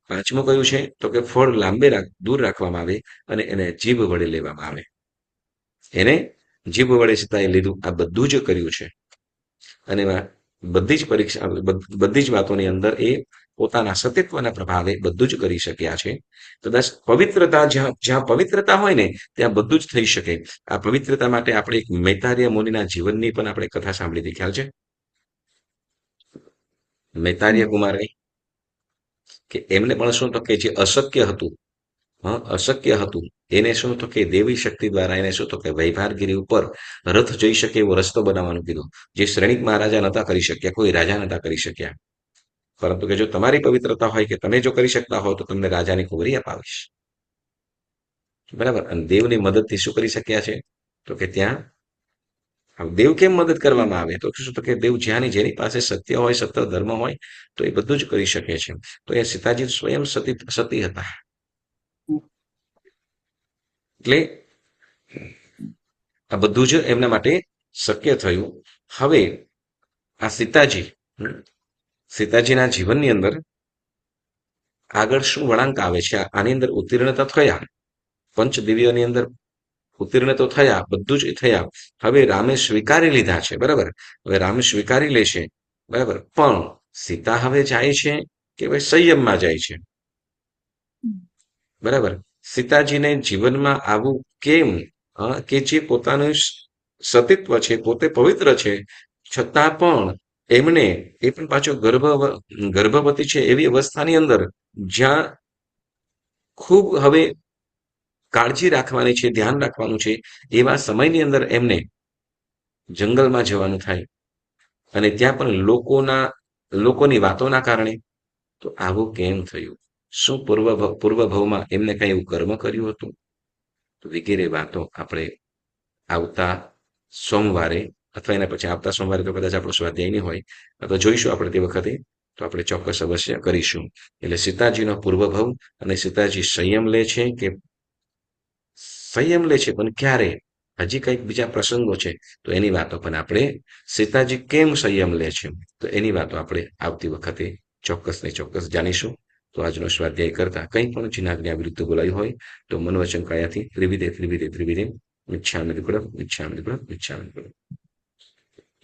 પાંચમું કયું છે? તો કે ફળ લાંબે દૂર રાખવામાં આવે અને એને જીભ વડે લેવામાં આવે. એને જીભ વડે સીતાએ લીધું. આ બધું જ કર્યું છે, અને બધી જ પરીક્ષા, બધી જ વાતોની અંદર એ પોતાના સતીત્વના પ્રભાવે બધું જ કરી શક્યા છે. કદાચ પવિત્રતા, જ્યાં પવિત્રતા હોય ને ત્યાં બધું જ થઈ શકે. આ પવિત્રતા માટે આપણે એક મૈતાર્ય મુનિના જીવનની પણ આપણે કથા સાંભળી હતી, ખ્યાલ છે? મૈતાર્ય કુમારની, કે એમને પણ શું તો કે જે અશક્ય હતું, અશક્ય હતું, એને શું તો કે દેવી શક્તિ દ્વારા એને શું તો કે વૈભારગીરી ઉપર રથ જઈ શકે એવો રસ્તો બનાવવાનું કીધું, જે શ્રેણિક મહારાજા નતા કરી શક્યા, કોઈ રાજા નતા કરી શક્યા. પરંતુ કે જો તમારી પવિત્રતા હોય કે તમે જો કરી શકતા હો તો તમને રાજાની ખુબરી અપાવીશ, બરાબર. અને દેવની મદદથી શું કરી શક્યા છે? તો કે ત્યાં દેવ કેમ મદદ કરવામાં આવે? તો શું તો કે દેવ જ્યાંની જેની પાસે સત્ય હોય, સત્ય ધર્મ હોય, તો એ બધું જ કરી શકે છે. તો એ સીતાજી સ્વયં સતી હતા. એટલે આ બધું જ એમના માટે શક્ય થયું. હવે આ સીતાજીના જીવનની અંદર આગળ શું વળાંક આવે છે? આની અંદર ઉત્તીર્ણતા થયા, પંચદિવ્યોની અંદર ઉત્તીર્ણ તો થયા, બધું જ થયા. હવે રામે સ્વીકારી લીધા છે, બરાબર. હવે રામ સ્વીકારી લેશે, બરાબર. પણ સીતા હવે જાય છે કે ભાઈ સંયમમાં જાય છે, બરાબર. સીતાજીને જીવનમાં આવું કેમ, કે જે પોતાનું સતીત્વ છે, પોતે પવિત્ર છે, છતાં પણ એમને, એ પણ પાછો ગર્ભવતી છે એવી અવસ્થાની અંદર જ્યાં ખૂબ હવે કાળજી રાખવાની છે, ધ્યાન રાખવાનું છે, એવા સમયની અંદર એમને જંગલમાં જવાનું થાય, અને ત્યાં પણ લોકોની વાતોના કારણે. તો આવું કેમ થયું? શું પૂર્વભવમાં એમને કઈ એવું કર્મ કર્યું હતું? તો વગેરે વાતો આપણે આવતા સોમવારે, અથવા એના પછી આવતા સોમવારે તો કદાચ આપણો સ્વાધ્યાય નહીં હોય, તો જોઈશું આપણે તે વખતે. તો આપણે ચોક્કસ અવશ્ય કરીશું. એટલે સીતાજીનો પૂર્વભવ, અને સીતાજી સંયમ લે છે કે સંયમ લે છે, પણ ક્યારે? હજી કંઈક બીજા પ્રસંગો છે, તો એની વાતો પણ આપણે, સીતાજી કેમ સંયમ લે છે, તો એની વાતો આપણે આવતી વખતે ચોક્કસ ને ચોક્કસ જાણીશું. તો આજનો સ્વાધ્યાય કરતા કંઈ પણ જીનાજ્ઞા વિરુદ્ધ બોલાયું હોય તો મન વચન કાયાથી ત્રિવિધે મિચ્છામિ દુક્કડમ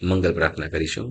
મંગલ પ્રાર્થના કરીશું.